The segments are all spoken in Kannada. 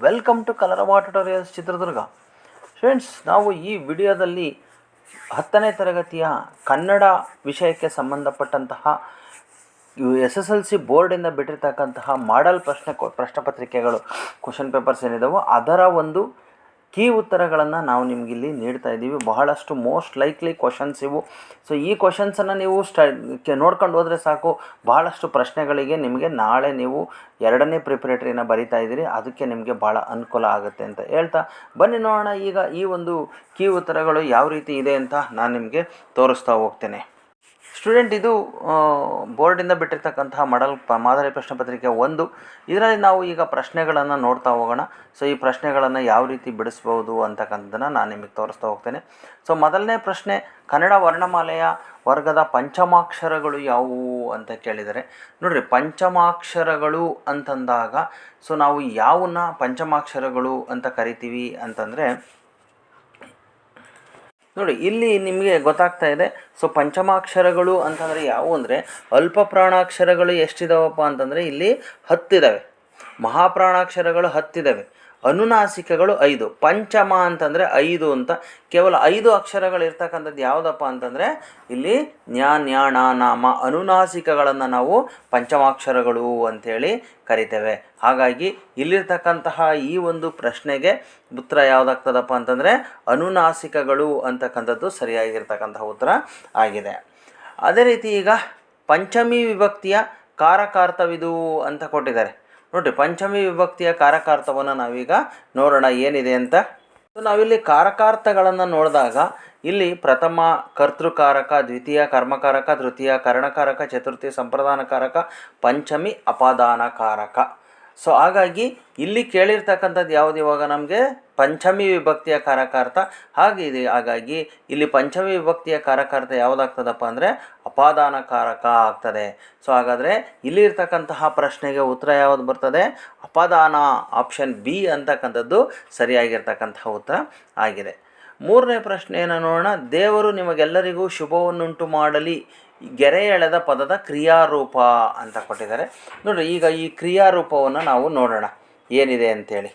ವೆಲ್ಕಮ್ ಟು ಕಲರವ ಟ್ಯುಟೋರಿಯಲ್ಸ್ ಚಿತ್ರದುರ್ಗ. ಫ್ರೆಂಡ್ಸ್, ನಾವು ಈ ವಿಡಿಯೋದಲ್ಲಿ 10ನೇ ತರಗತಿಯ ಕನ್ನಡ ವಿಷಯಕ್ಕೆ ಸಂಬಂಧಪಟ್ಟಂತಹ SSLC ಬೋರ್ಡಿಂದ ಬಿಟ್ಟಿರ್ತಕ್ಕಂತಹ ಮಾಡಲ್ ಪ್ರಶ್ನೆ ಪತ್ರಿಕೆಗಳು ಕ್ವಶನ್ ಪೇಪರ್ಸ್ ಏನಿದಾವೋ ಅದರ ಒಂದು ಕೀ ಉತ್ತರಗಳನ್ನು ನಾವು ನಿಮಗಿಲ್ಲಿ ನೀಡ್ತಾ ಇದ್ದೀವಿ. ಬಹಳಷ್ಟು ಮೋಸ್ಟ್ ಲೈಕ್ಲಿ ಕ್ವಶನ್ಸ್ ಇವು. ಸೊ ಈ ಕ್ವಶನ್ಸನ್ನು ನೀವು ನೋಡ್ಕೊಂಡು ಹೋದರೆ ಸಾಕು. ಬಹಳಷ್ಟು ಪ್ರಶ್ನೆಗಳಿಗೆ ನಿಮಗೆ ನಾಳೆ ನೀವು 2ನೇ ಪ್ರಿಪರೇಟರಿನ ಬರಿತಾ ಇದ್ದೀರಿ, ಅದಕ್ಕೆ ನಿಮಗೆ ಭಾಳ ಅನುಕೂಲ ಆಗುತ್ತೆ ಅಂತ ಹೇಳ್ತಾ ಬನ್ನಿ ನೋಡೋಣ. ಈಗ ಈ ಒಂದು ಕೀ ಉತ್ತರಗಳು ಯಾವ ರೀತಿ ಇದೆ ಅಂತ ನಾನು ನಿಮಗೆ ತೋರಿಸ್ತಾ ಹೋಗ್ತೇನೆ. ಸ್ಟೂಡೆಂಟ್, ಇದು ಬೋರ್ಡಿಂದ ಬಿಟ್ಟಿರ್ತಕ್ಕಂತಹ ಮಾದರಿ ಪ್ರಶ್ನೆ ಪತ್ರಿಕೆ 1. ಇದರಲ್ಲಿ ನಾವು ಈಗ ಪ್ರಶ್ನೆಗಳನ್ನು ನೋಡ್ತಾ ಹೋಗೋಣ. ಸೊ ಈ ಪ್ರಶ್ನೆಗಳನ್ನು ಯಾವ ರೀತಿ ಬಿಡಿಸ್ಬೋದು ಅಂತಕ್ಕಂಥದ್ದನ್ನು ನಾನು ನಿಮಗೆ ತೋರಿಸ್ತಾ ಹೋಗ್ತೇನೆ. ಸೊ ಮೊದಲನೇ ಪ್ರಶ್ನೆ, ಕನ್ನಡ ವರ್ಣಮಾಲೆಯ ವರ್ಗದ ಪಂಚಮಾಕ್ಷರಗಳು ಯಾವುವು ಅಂತ ಕೇಳಿದರೆ, ನೋಡಿರಿ, ಪಂಚಮಾಕ್ಷರಗಳು ಅಂತಂದಾಗ ಸೊ ನಾವು ಯಾವನ್ನ ಪಂಚಮಾಕ್ಷರಗಳು ಅಂತ ಕರಿತೀವಿ ಅಂತಂದರೆ, ನೋಡಿ ಇಲ್ಲಿ ನಿಮಗೆ ಗೊತ್ತಾಗ್ತಾ ಇದೆ. ಸೊ ಪಂಚಮಾಕ್ಷರಗಳು ಅಂತಂದರೆ ಯಾವುವು ಅಂದರೆ, ಅಲ್ಪ ಪ್ರಾಣಾಕ್ಷರಗಳು ಎಷ್ಟಿದಾವಪ್ಪ ಅಂತಂದರೆ ಇಲ್ಲಿ 10 ಇದ್ದಾವೆ, ಮಹಾಪ್ರಾಣಾಕ್ಷರಗಳು 10 ಇದ್ದಾವೆ, ಅನುನಾಸಿಕಗಳು 5. ಪಂಚಮ ಅಂತಂದರೆ 5 ಅಂತ ಕೇವಲ 5 ಅಕ್ಷರಗಳು ಇರ್ತಕ್ಕಂಥದ್ದು ಯಾವುದಪ್ಪ ಅಂತಂದರೆ ಇಲ್ಲಿ ನ್ಯಾ ನ್ಯಾಣ ನಾಮ ಅನುನಾಸಿಕಗಳನ್ನು ನಾವು ಪಂಚಮಾಕ್ಷರಗಳು ಅಂಥೇಳಿ ಕರಿತೇವೆ. ಹಾಗಾಗಿ ಇಲ್ಲಿರ್ತಕ್ಕಂತಹ ಈ ಒಂದು ಪ್ರಶ್ನೆಗೆ ಉತ್ತರ ಯಾವುದಾಗ್ತದಪ್ಪ ಅಂತಂದರೆ ಅನುನಾಸಿಕಗಳು ಅಂತಕ್ಕಂಥದ್ದು ಸರಿಯಾಗಿರ್ತಕ್ಕಂತಹ ಉತ್ತರ ಆಗಿದೆ. ಅದೇ ರೀತಿ ಈಗ ಪಂಚಮಿ ವಿಭಕ್ತಿಯ ಕಾರಕಾರ್ಥವಿದು ಅಂತ ಕೊಟ್ಟಿದ್ದಾರೆ. ನೋಡಿರಿ, ಪಂಚಮಿ ವಿಭಕ್ತಿಯ ಕಾರಕಾರ್ಥವನ್ನು ನಾವೀಗ ನೋಡೋಣ ಏನಿದೆ ಅಂತ. ನಾವಿಲ್ಲಿ ಕಾರಕಾರ್ಥಗಳನ್ನು ನೋಡಿದಾಗ ಇಲ್ಲಿ ಪ್ರಥಮ ಕರ್ತೃಕಾರಕ, ದ್ವಿತೀಯ ಕರ್ಮಕಾರಕ, ತೃತೀಯ ಕರಣಕಾರಕ, ಚತುರ್ಥಿ ಸಂಪ್ರದಾನಕಾರಕ, ಪಂಚಮಿ ಅಪಾದಾನಕಾರಕ. ಸೊ ಹಾಗಾಗಿ ಇಲ್ಲಿ ಕೇಳಿರ್ತಕ್ಕಂಥದ್ದು ಯಾವುದು ಇವಾಗ ನಮಗೆ ಪಂಚಮಿ ವಿಭಕ್ತಿಯ ಕಾರಕಾರ್ಥ ಆಗಿದೆ. ಹಾಗಾಗಿ ಇಲ್ಲಿ ಪಂಚಮಿ ವಿಭಕ್ತಿಯ ಕಾರಕಾರ್ಥ ಯಾವುದಾಗ್ತದಪ್ಪ ಅಂದರೆ ಅಪಾದಾನಕಾರಕ ಆಗ್ತದೆ. ಸೊ ಹಾಗಾದರೆ ಇಲ್ಲಿರ್ತಕ್ಕಂತಹ ಪ್ರಶ್ನೆಗೆ ಉತ್ತರ ಯಾವುದು ಬರ್ತದೆ? ಅಪಾದಾನ, ಆಪ್ಷನ್ ಬಿ ಅಂತಕ್ಕಂಥದ್ದು ಸರಿಯಾಗಿರ್ತಕ್ಕಂತಹ ಉತ್ತರ ಆಗಿದೆ. 3ನೇ ಪ್ರಶ್ನೆಯನ್ನು ನೋಡೋಣ. ದೇವರು ನಿಮಗೆಲ್ಲರಿಗೂ ಶುಭವನ್ನುಂಟು ಮಾಡಲಿ ಗೆರೆ ಎಳೆದ ಪದದ ಕ್ರಿಯಾರೂಪ ಅಂತ ಕೊಟ್ಟಿದ್ದಾರೆ. ನೋಡಿರಿ, ಈಗ ಈ ಕ್ರಿಯಾರೂಪವನ್ನು ನಾವು ನೋಡೋಣ ಏನಿದೆ ಅಂಥೇಳಿ.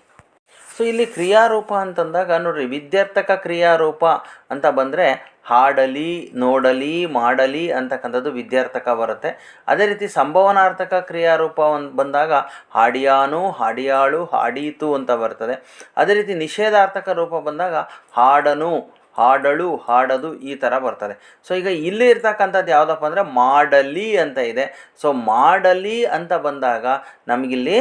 ಸೊ ಇಲ್ಲಿ ಕ್ರಿಯಾರೂಪ ಅಂತಂದಾಗ ನೋಡಿರಿ, ವಿದ್ಯಾರ್ಥಕ ಕ್ರಿಯಾರೂಪ ಅಂತ ಬಂದರೆ ಹಾಡಲಿ, ನೋಡಲಿ, ಮಾಡಲಿ ಅಂತಕ್ಕಂಥದ್ದು ವಿದ್ಯಾರ್ಥಕ ಬರುತ್ತೆ. ಅದೇ ರೀತಿ ಸಂಭವನಾರ್ಥಕ ಕ್ರಿಯಾರೂಪ ಬಂದಾಗ ಹಾಡಿಯಾನು, ಹಾಡಿಯಾಳು, ಹಾಡೀತು ಅಂತ ಬರ್ತದೆ. ಅದೇ ರೀತಿ ನಿಷೇಧಾರ್ಥಕ ರೂಪ ಬಂದಾಗ ಹಾಡನು, ಹಾಡಳು, ಹಾಡದು ಈ ಥರ ಬರ್ತದೆ. ಸೊ ಈಗ ಇಲ್ಲಿ ಇರ್ತಕ್ಕಂಥದ್ದು ಯಾವುದಪ್ಪ ಅಂದರೆ ಮಾಡಲಿ ಅಂತ ಇದೆ. ಸೊ ಮಾಡಲಿ ಅಂತ ಬಂದಾಗ ನಮಗಿಲ್ಲಿ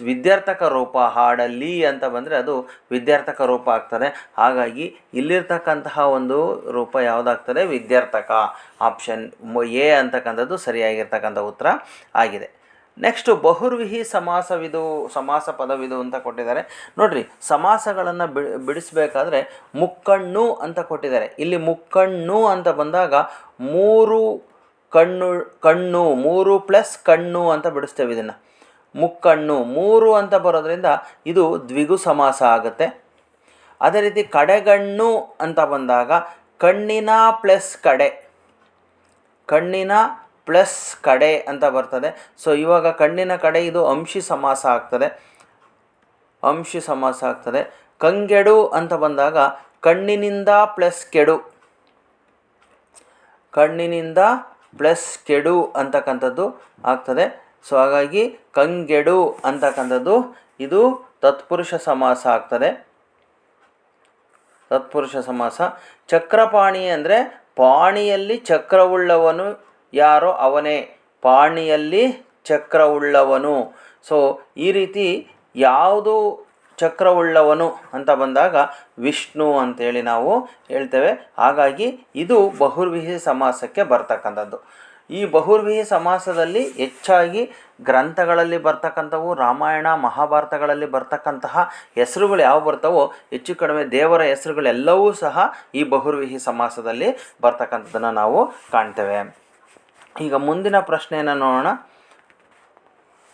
ವಿದ್ಯಾರ್ಥಕ ರೂಪ, ಹಾಡಲಿ ಅಂತ ಬಂದರೆ ಅದು ವಿದ್ಯಾರ್ಥಕ ರೂಪ ಆಗ್ತದೆ. ಹಾಗಾಗಿ ಇಲ್ಲಿರ್ತಕ್ಕಂತಹ ಒಂದು ರೂಪ ಯಾವುದಾಗ್ತದೆ? ವಿದ್ಯಾರ್ಥಕ. ಆಪ್ಷನ್ ಎ ಅಂತಕ್ಕಂಥದ್ದು ಸರಿಯಾಗಿರ್ತಕ್ಕಂಥ ಉತ್ತರ ಆಗಿದೆ. ನೆಕ್ಸ್ಟು ಬಹುರ್ವಿಹಿ ಸಮಾಸ ಪದವಿದು ಅಂತ ಕೊಟ್ಟಿದ್ದಾರೆ. ನೋಡಿರಿ, ಸಮಾಸಗಳನ್ನು ಬಿಡಿಸಬೇಕಾದ್ರೆ ಮುಕ್ಕಣ್ಣು ಅಂತ ಕೊಟ್ಟಿದ್ದಾರೆ. ಇಲ್ಲಿ ಮುಕ್ಕಣ್ಣು ಅಂತ ಬಂದಾಗ 3 ಕಣ್ಣು 3 + ಕಣ್ಣು ಅಂತ ಬಿಡಿಸ್ತೇವೆ. ಇದನ್ನು ಮುಕ್ಕಣ್ಣು 3 ಅಂತ ಬರೋದ್ರಿಂದ ಇದು ದ್ವಿಗು ಸಮಾಸ ಆಗುತ್ತೆ. ಅದೇ ರೀತಿ ಕಡೆಗಣ್ಣು ಅಂತ ಬಂದಾಗ ಕಣ್ಣಿನ ಪ್ಲಸ್ ಕಡೆ, ಕಣ್ಣಿನ ಪ್ಲಸ್ ಕಡೆ ಅಂತ ಬರ್ತದೆ. ಸೊ ಇವಾಗ ಕಣ್ಣಿನ ಕಡೆ ಇದು ಅಂಶಿ ಸಮಾಸ ಆಗ್ತದೆ, ಅಂಶಿ ಸಮಾಸ ಆಗ್ತದೆ. ಕಂಗೆಡು ಅಂತ ಬಂದಾಗ ಕಣ್ಣಿನಿಂದ ಪ್ಲಸ್ ಕೆಡು, ಕಣ್ಣಿನಿಂದ ಪ್ಲಸ್ ಕೆಡು ಅಂತಕ್ಕಂಥದ್ದು ಆಗ್ತದೆ. ಸೊ ಹಾಗಾಗಿ ಕಂಗೆಡು ಅಂತಕ್ಕಂಥದ್ದು ಇದು ತತ್ಪುರುಷ ಸಮಾಸ ಆಗ್ತದೆ, ತತ್ಪುರುಷ ಸಮಾಸ. ಚಕ್ರಪಾಣಿ ಅಂದರೆ ಪಾಣಿಯಲ್ಲಿ ಚಕ್ರವುಳ್ಳವನು ಯಾರೋ ಅವನೇ, ಪಾಣಿಯಲ್ಲಿ ಚಕ್ರವುಳ್ಳವನು. ಸೊ ಈ ರೀತಿ ಯಾವುದು ಚಕ್ರವುಳ್ಳವನು ಅಂತ ಬಂದಾಗ ವಿಷ್ಣು ಅಂತೇಳಿ ನಾವು ಹೇಳ್ತೇವೆ. ಹಾಗಾಗಿ ಇದು ಬಹುರ್ವಿಹಿ ಸಮಾಸಕ್ಕೆ ಬರ್ತಕ್ಕಂಥದ್ದು. ಈ ಬಹುರ್ವಿಹಿ ಸಮಾಸದಲ್ಲಿ ಹೆಚ್ಚಾಗಿ ಗ್ರಂಥಗಳಲ್ಲಿ ಬರ್ತಕ್ಕಂಥವು, ರಾಮಾಯಣ ಮಹಾಭಾರತಗಳಲ್ಲಿ ಬರ್ತಕ್ಕಂತಹ ಹೆಸರುಗಳು ಯಾವ ಬರ್ತಾವೋ ಹೆಚ್ಚು ಕಡಿಮೆ ದೇವರ ಹೆಸರುಗಳೆಲ್ಲವೂ ಸಹ ಈ ಬಹುರ್ವಿಹಿ ಸಮಾಸದಲ್ಲಿ ಬರ್ತಕ್ಕಂಥದ್ದನ್ನು ನಾವು ಕಾಣ್ತೇವೆ. ಈಗ ಮುಂದಿನ ಪ್ರಶ್ನೆಯನ್ನು ನೋಡೋಣ.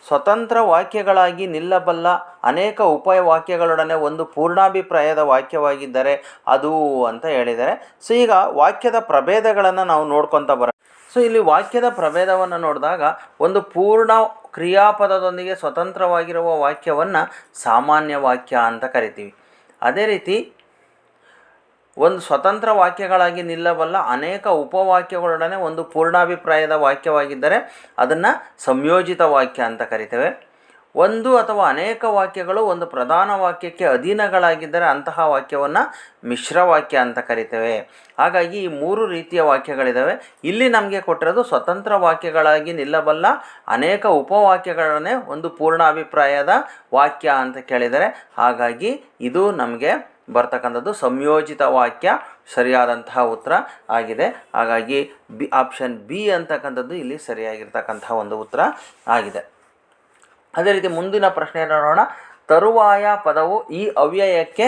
ಸ್ವತಂತ್ರ ವಾಕ್ಯಗಳಾಗಿ ನಿಲ್ಲಬಲ್ಲ ಅನೇಕ ಉಪವಾಕ್ಯಗಳೊಡನೆ ಒಂದು ಪೂರ್ಣಾಭಿಪ್ರಾಯದ ವಾಕ್ಯವಾಗಿದ್ದರೆ ಅದು ಅಂತ ಹೇಳಿದ್ದಾರೆ. ಸೊ ಈಗ ವಾಕ್ಯದ ಪ್ರಭೇದಗಳನ್ನು ನಾವು ನೋಡ್ಕೊತ ಬರೋಣ. ಸೊ ಸೊ ಇಲ್ಲಿ ವಾಕ್ಯದ ಪ್ರಭೇದವನ್ನು ನೋಡಿದಾಗ ಒಂದು ಪೂರ್ಣ ಕ್ರಿಯಾಪದದೊಂದಿಗೆ ಸ್ವತಂತ್ರವಾಗಿರುವ ವಾಕ್ಯವನ್ನು ಸಾಮಾನ್ಯ ವಾಕ್ಯ ಅಂತ ಕರಿತೀವಿ. ಅದೇ ರೀತಿ ಒಂದು ಸ್ವತಂತ್ರ ವಾಕ್ಯಗಳಾಗಿ ನಿಲ್ಲಬಲ್ಲ ಅನೇಕ ಉಪವಾಕ್ಯಗಳೊಡನೆ ಒಂದು ಪೂರ್ಣಾಭಿಪ್ರಾಯದ ವಾಕ್ಯವಾಗಿದ್ದರೆ ಅದನ್ನು ಸಂಯೋಜಿತ ವಾಕ್ಯ ಅಂತ ಕರಿತೇವೆ. ಒಂದು ಅಥವಾ ಅನೇಕ ವಾಕ್ಯಗಳು ಒಂದು ಪ್ರಧಾನ ವಾಕ್ಯಕ್ಕೆ ಅಧೀನಗಳಾಗಿದ್ದರೆ ಅಂತಹ ವಾಕ್ಯವನ್ನು ಮಿಶ್ರವಾಕ್ಯ ಅಂತ ಕರಿತೇವೆ. ಹಾಗಾಗಿ ಈ 3 ರೀತಿಯ ವಾಕ್ಯಗಳಿದ್ದಾವೆ. ಇಲ್ಲಿ ನಮಗೆ ಕೊಟ್ಟಿರೋದು ಸ್ವತಂತ್ರ ವಾಕ್ಯಗಳಾಗಿ ನಿಲ್ಲಬಲ್ಲ ಅನೇಕ ಉಪವಾಕ್ಯಗಳನ್ನೇ ಒಂದು ಪೂರ್ಣಾಭಿಪ್ರಾಯದ ವಾಕ್ಯ ಅಂತ ಕೇಳಿದರೆ, ಹಾಗಾಗಿ ಇದು ನಮಗೆ ಬರ್ತಕ್ಕಂಥದ್ದು ಸಂಯೋಜಿತ ವಾಕ್ಯ ಸರಿಯಾದಂತಹ ಉತ್ತರ ಆಗಿದೆ. ಹಾಗಾಗಿ ಆಪ್ಷನ್ ಬಿ ಅಂತಕ್ಕಂಥದ್ದು ಇಲ್ಲಿ ಸರಿಯಾಗಿರ್ತಕ್ಕಂತಹ ಒಂದು ಉತ್ತರ ಆಗಿದೆ. ಅದೇ ರೀತಿ ಮುಂದಿನ ಪ್ರಶ್ನೆ ನೋಡೋಣ. ತರುವಾಯ ಪದವು ಈ ಅವ್ಯಯಕ್ಕೆ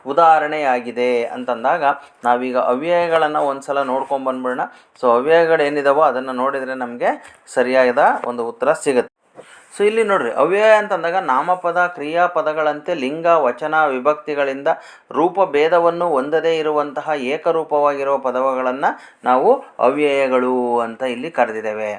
ಉದಾಹರಣೆಯಾಗಿದೆ ಅಂತಂದಾಗ ನಾವೀಗ ಅವ್ಯಯಗಳನ್ನು ಒಂದು ಸಲ ನೋಡ್ಕೊಂಬಂದ್ಬಿಡೋಣ. ಸೊ ಅವ್ಯಯಗಳೇನಿದಾವೋ ಅದನ್ನು ನೋಡಿದರೆ ನಮಗೆ ಸರಿಯಾದ ಒಂದು ಉತ್ತರ ಸಿಗುತ್ತೆ. ಸೊ ಇಲ್ಲಿ ನೋಡ್ರಿ, ಅವ್ಯಯ ಅಂತಂದಾಗ ನಾಮಪದ ಕ್ರಿಯಾಪದಗಳಂತೆ ಲಿಂಗ ವಚನ ವಿಭಕ್ತಿಗಳಿಂದ ರೂಪಭೇದವನ್ನು ಹೊಂದದೇ ಇರುವಂತಹ ಏಕರೂಪವಾಗಿರುವ ಪದಗಳನ್ನು ನಾವು ಅವ್ಯಯಗಳು ಅಂತ ಇಲ್ಲಿ ಕರೆದಿದ್ದೇವೆ.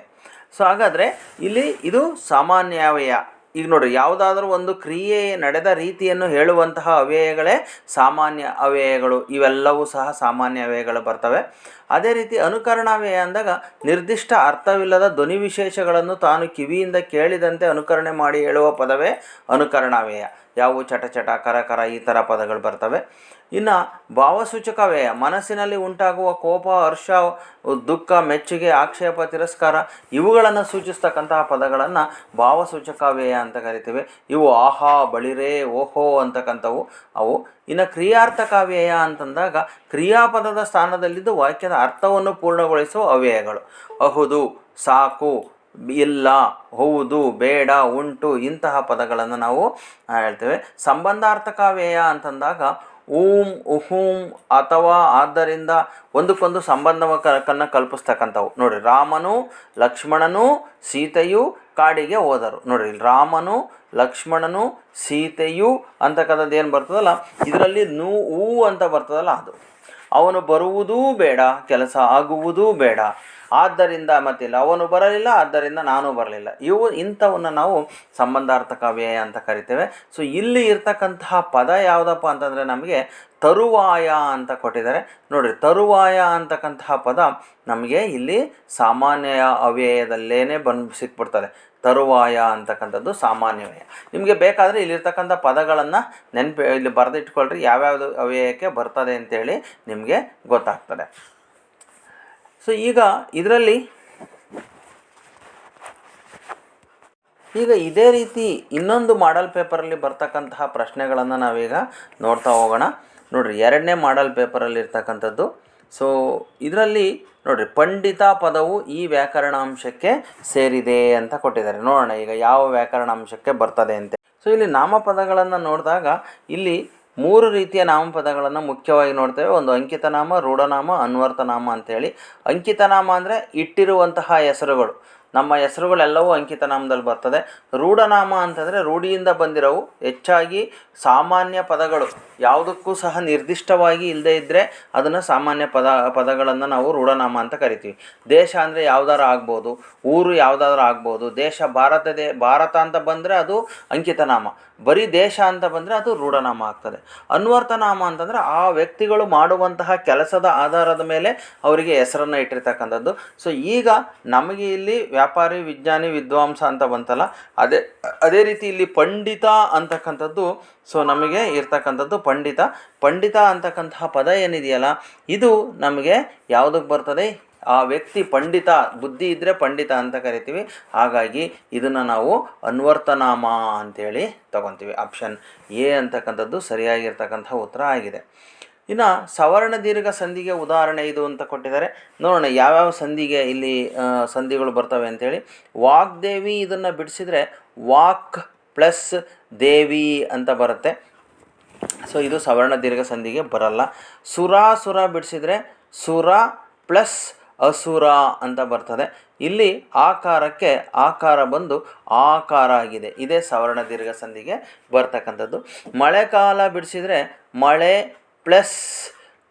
ಸೊ ಹಾಗಾದರೆ ಇಲ್ಲಿ ಇದು ಸಾಮಾನ್ಯ ಅವ್ಯಯ. ಈಗ ನೋಡಿರಿ, ಯಾವುದಾದ್ರೂ ಒಂದು ಕ್ರಿಯೆ ನಡೆದ ರೀತಿಯನ್ನು ಹೇಳುವಂತಹ ಅವ್ಯಯಗಳೇ ಸಾಮಾನ್ಯ ಅವ್ಯಯಗಳು. ಇವೆಲ್ಲವೂ ಸಹ ಸಾಮಾನ್ಯ ಅವ್ಯಯಗಳು ಬರ್ತವೆ. ಅದೇ ರೀತಿ ಅನುಕರಣಾವ್ಯಯ ಅಂದಾಗ ನಿರ್ದಿಷ್ಟ ಅರ್ಥವಿಲ್ಲದ ಧ್ವನಿ ವಿಶೇಷಗಳನ್ನು ತಾನು ಕಿವಿಯಿಂದ ಕೇಳಿದಂತೆ ಅನುಕರಣೆ ಮಾಡಿ ಹೇಳುವ ಪದವೇ ಅನುಕರಣಾವ್ಯಯ. ಯಾವುವು ಚಟ ಚಟ, ಕರ ಕರ ಈ ಥರ ಪದಗಳು ಬರ್ತವೆ. ಇನ್ನು ಭಾವಸೂಚಕ ವ್ಯಯ ಮನಸ್ಸಿನಲ್ಲಿ ಉಂಟಾಗುವ ಕೋಪ, ಹರ್ಷ, ದುಃಖ, ಮೆಚ್ಚುಗೆ, ಆಕ್ಷೇಪ, ತಿರಸ್ಕಾರ ಇವುಗಳನ್ನು ಸೂಚಿಸ್ತಕ್ಕಂತಹ ಪದಗಳನ್ನು ಭಾವಸೂಚಕ ವ್ಯಯ ಅಂತ ಕರಿತೀವಿ. ಇವು ಆಹಾ, ಬಳಿರೇ, ಓಹೋ ಅಂತಕ್ಕಂಥವು ಅವು. ಇನ್ನು ಕ್ರಿಯಾರ್ಥಕ ವ್ಯಯ ಅಂತಂದಾಗ ಕ್ರಿಯಾಪದದ ಸ್ಥಾನದಲ್ಲಿದ್ದು ವಾಕ್ಯದ ಅರ್ಥವನ್ನು ಪೂರ್ಣಗೊಳಿಸುವ ಅವ್ಯಯಗಳು. ಅಹುದು, ಸಾಕು, ಇಲ್ಲ, ಹೌದು, ಬೇಡ, ಉಂಟು ಇಂತಹ ಪದಗಳನ್ನು ನಾವು ಹೇಳ್ತೇವೆ. ಸಂಬಂಧಾರ್ಥಕ ವ್ಯಯ ಅಂತಂದಾಗ ಊಂ, ಉಹೂಂ ಅಥವಾ ಆದ್ದರಿಂದ ಒಂದಕ್ಕೊಂದು ಸಂಬಂಧವನ್ನು ಕಲ್ಪಿಸ್ತಕ್ಕಂಥವು. ನೋಡಿರಿ, ರಾಮನು ಲಕ್ಷ್ಮಣನು ಸೀತೆಯು ಕಾಡಿಗೆ ಹೋದರು. ನೋಡಿರಿ, ರಾಮನು ಲಕ್ಷ್ಮಣನು ಸೀತೆಯು ಅಂತಕ್ಕಂಥದ್ದು ಏನು ಬರ್ತದಲ್ಲ, ಇದರಲ್ಲಿ ಊ ಅಂತ ಬರ್ತದಲ್ಲ ಅದು. ಅವನು ಬರುವುದೂ ಬೇಡ, ಕೆಲಸ ಆಗುವುದೂ ಬೇಡ, ಆದ್ದರಿಂದ ಮತ್ತಿಲ್ಲ, ಅವನು ಬರಲಿಲ್ಲ ಆದ್ದರಿಂದ ನಾನು ಬರಲಿಲ್ಲ. ಇಂಥವನ್ನು ನಾವು ಸಂಬಂಧಾರ್ಥಕ ವ್ಯಯ ಅಂತ ಕರಿತೇವೆ. ಸೊ ಇಲ್ಲಿ ಇರ್ತಕ್ಕಂತಹ ಪದ ಯಾವುದಪ್ಪ ಅಂತಂದರೆ ನಮಗೆ ತರುವಾಯ ಅಂತ ಕೊಟ್ಟಿದ್ದಾರೆ. ನೋಡಿರಿ, ತರುವಾಯ ಅಂತಕ್ಕಂತಹ ಪದ ನಮಗೆ ಇಲ್ಲಿ ಸಾಮಾನ್ಯ ಅವ್ಯಯದಲ್ಲೇ ಸಿಕ್ಬಿಡ್ತದೆ. ತರುವಾಯ ಅಂತಕ್ಕಂಥದ್ದು ಸಾಮಾನ್ಯವೇ. ನಿಮಗೆ ಬೇಕಾದರೆ ಇಲ್ಲಿರ್ತಕ್ಕಂಥ ಪದಗಳನ್ನು ಇಲ್ಲಿ ಬರೆದಿಟ್ಕೊಳ್ರಿ, ಯಾವ್ಯಾವುದು ಅವ್ಯಯಕ್ಕೆ ಬರ್ತದೆ ಅಂತೇಳಿ ನಿಮಗೆ ಗೊತ್ತಾಗ್ತದೆ. ಸೊ ಈಗ ಇದರಲ್ಲಿ ಇದೇ ರೀತಿ ಇನ್ನೊಂದು ಮಾಡೆಲ್ ಪೇಪರಲ್ಲಿ ಬರ್ತಕ್ಕಂತಹ ಪ್ರಶ್ನೆಗಳನ್ನು ನಾವೀಗ ನೋಡ್ತಾ ಹೋಗೋಣ. ನೋಡಿರಿ, 2ನೇ ಮಾಡೆಲ್ ಪೇಪರಲ್ಲಿ ಇರ್ತಕ್ಕಂಥದ್ದು. ಸೊ ಇದರಲ್ಲಿ ನೋಡಿರಿ, ಪಂಡಿತ ಪದವು ಈ ವ್ಯಾಕರಣಾಂಶಕ್ಕೆ ಸೇರಿದೆ ಅಂತ ಕೊಟ್ಟಿದ್ದಾರೆ. ನೋಡೋಣ ಈಗ ಯಾವ ವ್ಯಾಕರಣಾಂಶಕ್ಕೆ ಬರ್ತದೆ ಅಂತ. ಸೊ ಇಲ್ಲಿ ನಾಮಪದಗಳನ್ನು ನೋಡಿದಾಗ ಇಲ್ಲಿ 3 ರೀತಿಯ ನಾಮಪದಗಳನ್ನು ಮುಖ್ಯವಾಗಿ ನೋಡ್ತೇವೆ. ಒಂದು ಅಂಕಿತನಾಮ, ರೂಢನಾಮ, ಅನ್ವರ್ತನಾಮ ಅಂತೇಳಿ. ಅಂಕಿತನಾಮ ಅಂದರೆ ಇಟ್ಟಿರುವಂತಹ ಹೆಸರುಗಳು. ನಮ್ಮ ಹೆಸರುಗಳೆಲ್ಲವೂ ಅಂಕಿತನಾಮದಲ್ಲಿ ಬರ್ತದೆ. ರೂಢನಾಮ ಅಂತಂದರೆ ರೂಢಿಯಿಂದ ಬಂದಿರೋವು, ಹೆಚ್ಚಾಗಿ ಸಾಮಾನ್ಯ ಪದಗಳು, ಯಾವುದಕ್ಕೂ ಸಹ ನಿರ್ದಿಷ್ಟವಾಗಿ ಇಲ್ಲದೇ ಇದ್ದರೆ ಅದನ್ನು ಸಾಮಾನ್ಯ ಪದಗಳನ್ನು ನಾವು ರೂಢನಾಮ ಅಂತ ಕರಿತೀವಿ. ದೇಶ ಅಂದರೆ ಯಾವುದಾದ್ರು ಆಗ್ಬೋದು, ಊರು ಯಾವುದಾದ್ರೂ ಆಗ್ಬೋದು. ದೇಶ ಭಾರತ ಅಂತ ಬಂದರೆ ಅದು ಅಂಕಿತನಾಮ, ಬರೀ ದೇಶ ಅಂತ ಬಂದರೆ ಅದು ರೂಢನಾಮ ಆಗ್ತದೆ. ಅನ್ವರ್ತನಾಮ ಅಂತಂದರೆ ಆ ವ್ಯಕ್ತಿಗಳು ಮಾಡುವಂತಹ ಕೆಲಸದ ಆಧಾರದ ಮೇಲೆ ಅವರಿಗೆ ಹೆಸರನ್ನು ಇಟ್ಟಿರ್ತಕ್ಕಂಥದ್ದು. ಸೊ ಈಗ ನಮಗೆ ಇಲ್ಲಿ ವ್ಯಾಪಾರಿ, ವಿಜ್ಞಾನಿ, ವಿದ್ವಾಂಸ ಅಂತ ಬಂತಲ್ಲ, ಅದೇ ರೀತಿ ಇಲ್ಲಿ ಪಂಡಿತ ಅಂತಕ್ಕಂಥದ್ದು. ಸೊ ನಮಗೆ ಇರ್ತಕ್ಕಂಥದ್ದು ಪಂಡಿತ ಅಂತಕ್ಕಂತಹ ಪದ ಏನಿದೆಯಲ್ಲ, ಇದು ನಮಗೆ ಯಾವುದಕ್ಕೆ ಬರ್ತದೆ? ಆ ವ್ಯಕ್ತಿ ಪಂಡಿತ, ಬುದ್ಧಿ ಇದ್ದರೆ ಪಂಡಿತ ಅಂತ ಕರಿತೀವಿ. ಹಾಗಾಗಿ ಇದನ್ನು ನಾವು ಅನ್ವರ್ತನಾಮ ಅಂತೇಳಿ ತಗೊತೀವಿ. ಆಪ್ಷನ್ ಎ ಅಂತಕ್ಕಂಥದ್ದು ಸರಿಯಾಗಿರ್ತಕ್ಕಂಥ ಉತ್ತರ ಆಗಿದೆ. ಇನ್ನು ಸವರ್ಣ ದೀರ್ಘ ಸಂಧಿಗೆ ಉದಾಹರಣೆ ಇದು ಅಂತ ಕೊಟ್ಟಿದ್ದಾರೆ. ನೋಡೋಣ ಯಾವ್ಯಾವ ಸಂಧಿಗೆ ಇಲ್ಲಿ ಸಂಧಿಗಳು ಬರ್ತವೆ ಅಂಥೇಳಿ. ವಾಗ್ದೇವಿ ಇದನ್ನು ಬಿಡಿಸಿದರೆ ವಾಕ್ ಪ್ಲಸ್ ದೇವಿ ಅಂತ ಬರುತ್ತೆ. ಸೊ ಇದು ಸವರ್ಣ ದೀರ್ಘ ಸಂಧಿಗೆ ಬರಲ್ಲ. ಸುರ ಬಿಡಿಸಿದರೆ ಸುರ ಪ್ಲಸ್ ಅಸುರ ಅಂತ ಬರ್ತದೆ. ಇಲ್ಲಿ ಆಕಾರಕ್ಕೆ ಆಕಾರ ಬಂದು ಆಕಾರ ಆಗಿದೆ. ಇದೇ ಸವರ್ಣ ದೀರ್ಘ ಸಂಧಿಗೆ ಬರ್ತಕ್ಕಂಥದ್ದು. ಮಳೆಕಾಲ ಬಿಡಿಸಿದರೆ ಮಳೆ ಪ್ಲಸ್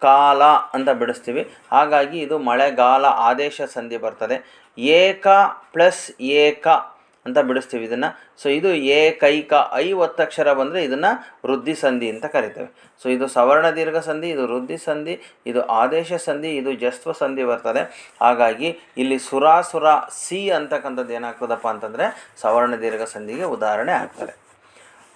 ಕಾಲ ಅಂತ ಬಿಡಿಸ್ತೀವಿ. ಹಾಗಾಗಿ ಇದು ಮಳೆಗಾಲ ಆದೇಶ ಸಂಧಿ ಬರ್ತದೆ. ಏಕ ಪ್ಲಸ್ ಏಕ ಅಂತ ಬಿಡಿಸ್ತೀವಿ ಇದನ್ನು. ಸೊ ಇದು ಏಕೈಕ, ಐ ಒತ್ತಕ್ಷರ ಬಂದರೆ ಇದನ್ನು ವೃದ್ಧಿ ಸಂಧಿ ಅಂತ ಕರಿತೇವೆ. ಸೊ ಇದು ಸವರ್ಣ ದೀರ್ಘ ಸಂಧಿ, ಇದು ವೃದ್ಧಿ ಸಂಧಿ, ಇದು ಆದೇಶ ಸಂಧಿ, ಇದು ಜಸ್ವ ಸಂಧಿ ಬರ್ತದೆ. ಹಾಗಾಗಿ ಇಲ್ಲಿ ಸುರಾಸುರ ಸಿ ಅಂತಕ್ಕಂಥದ್ದು ಏನಾಗ್ತದಪ್ಪ ಅಂತಂದರೆ ಸವರ್ಣ ದೀರ್ಘ ಸಂಧಿಗೆ ಉದಾಹರಣೆ ಆಗ್ತದೆ.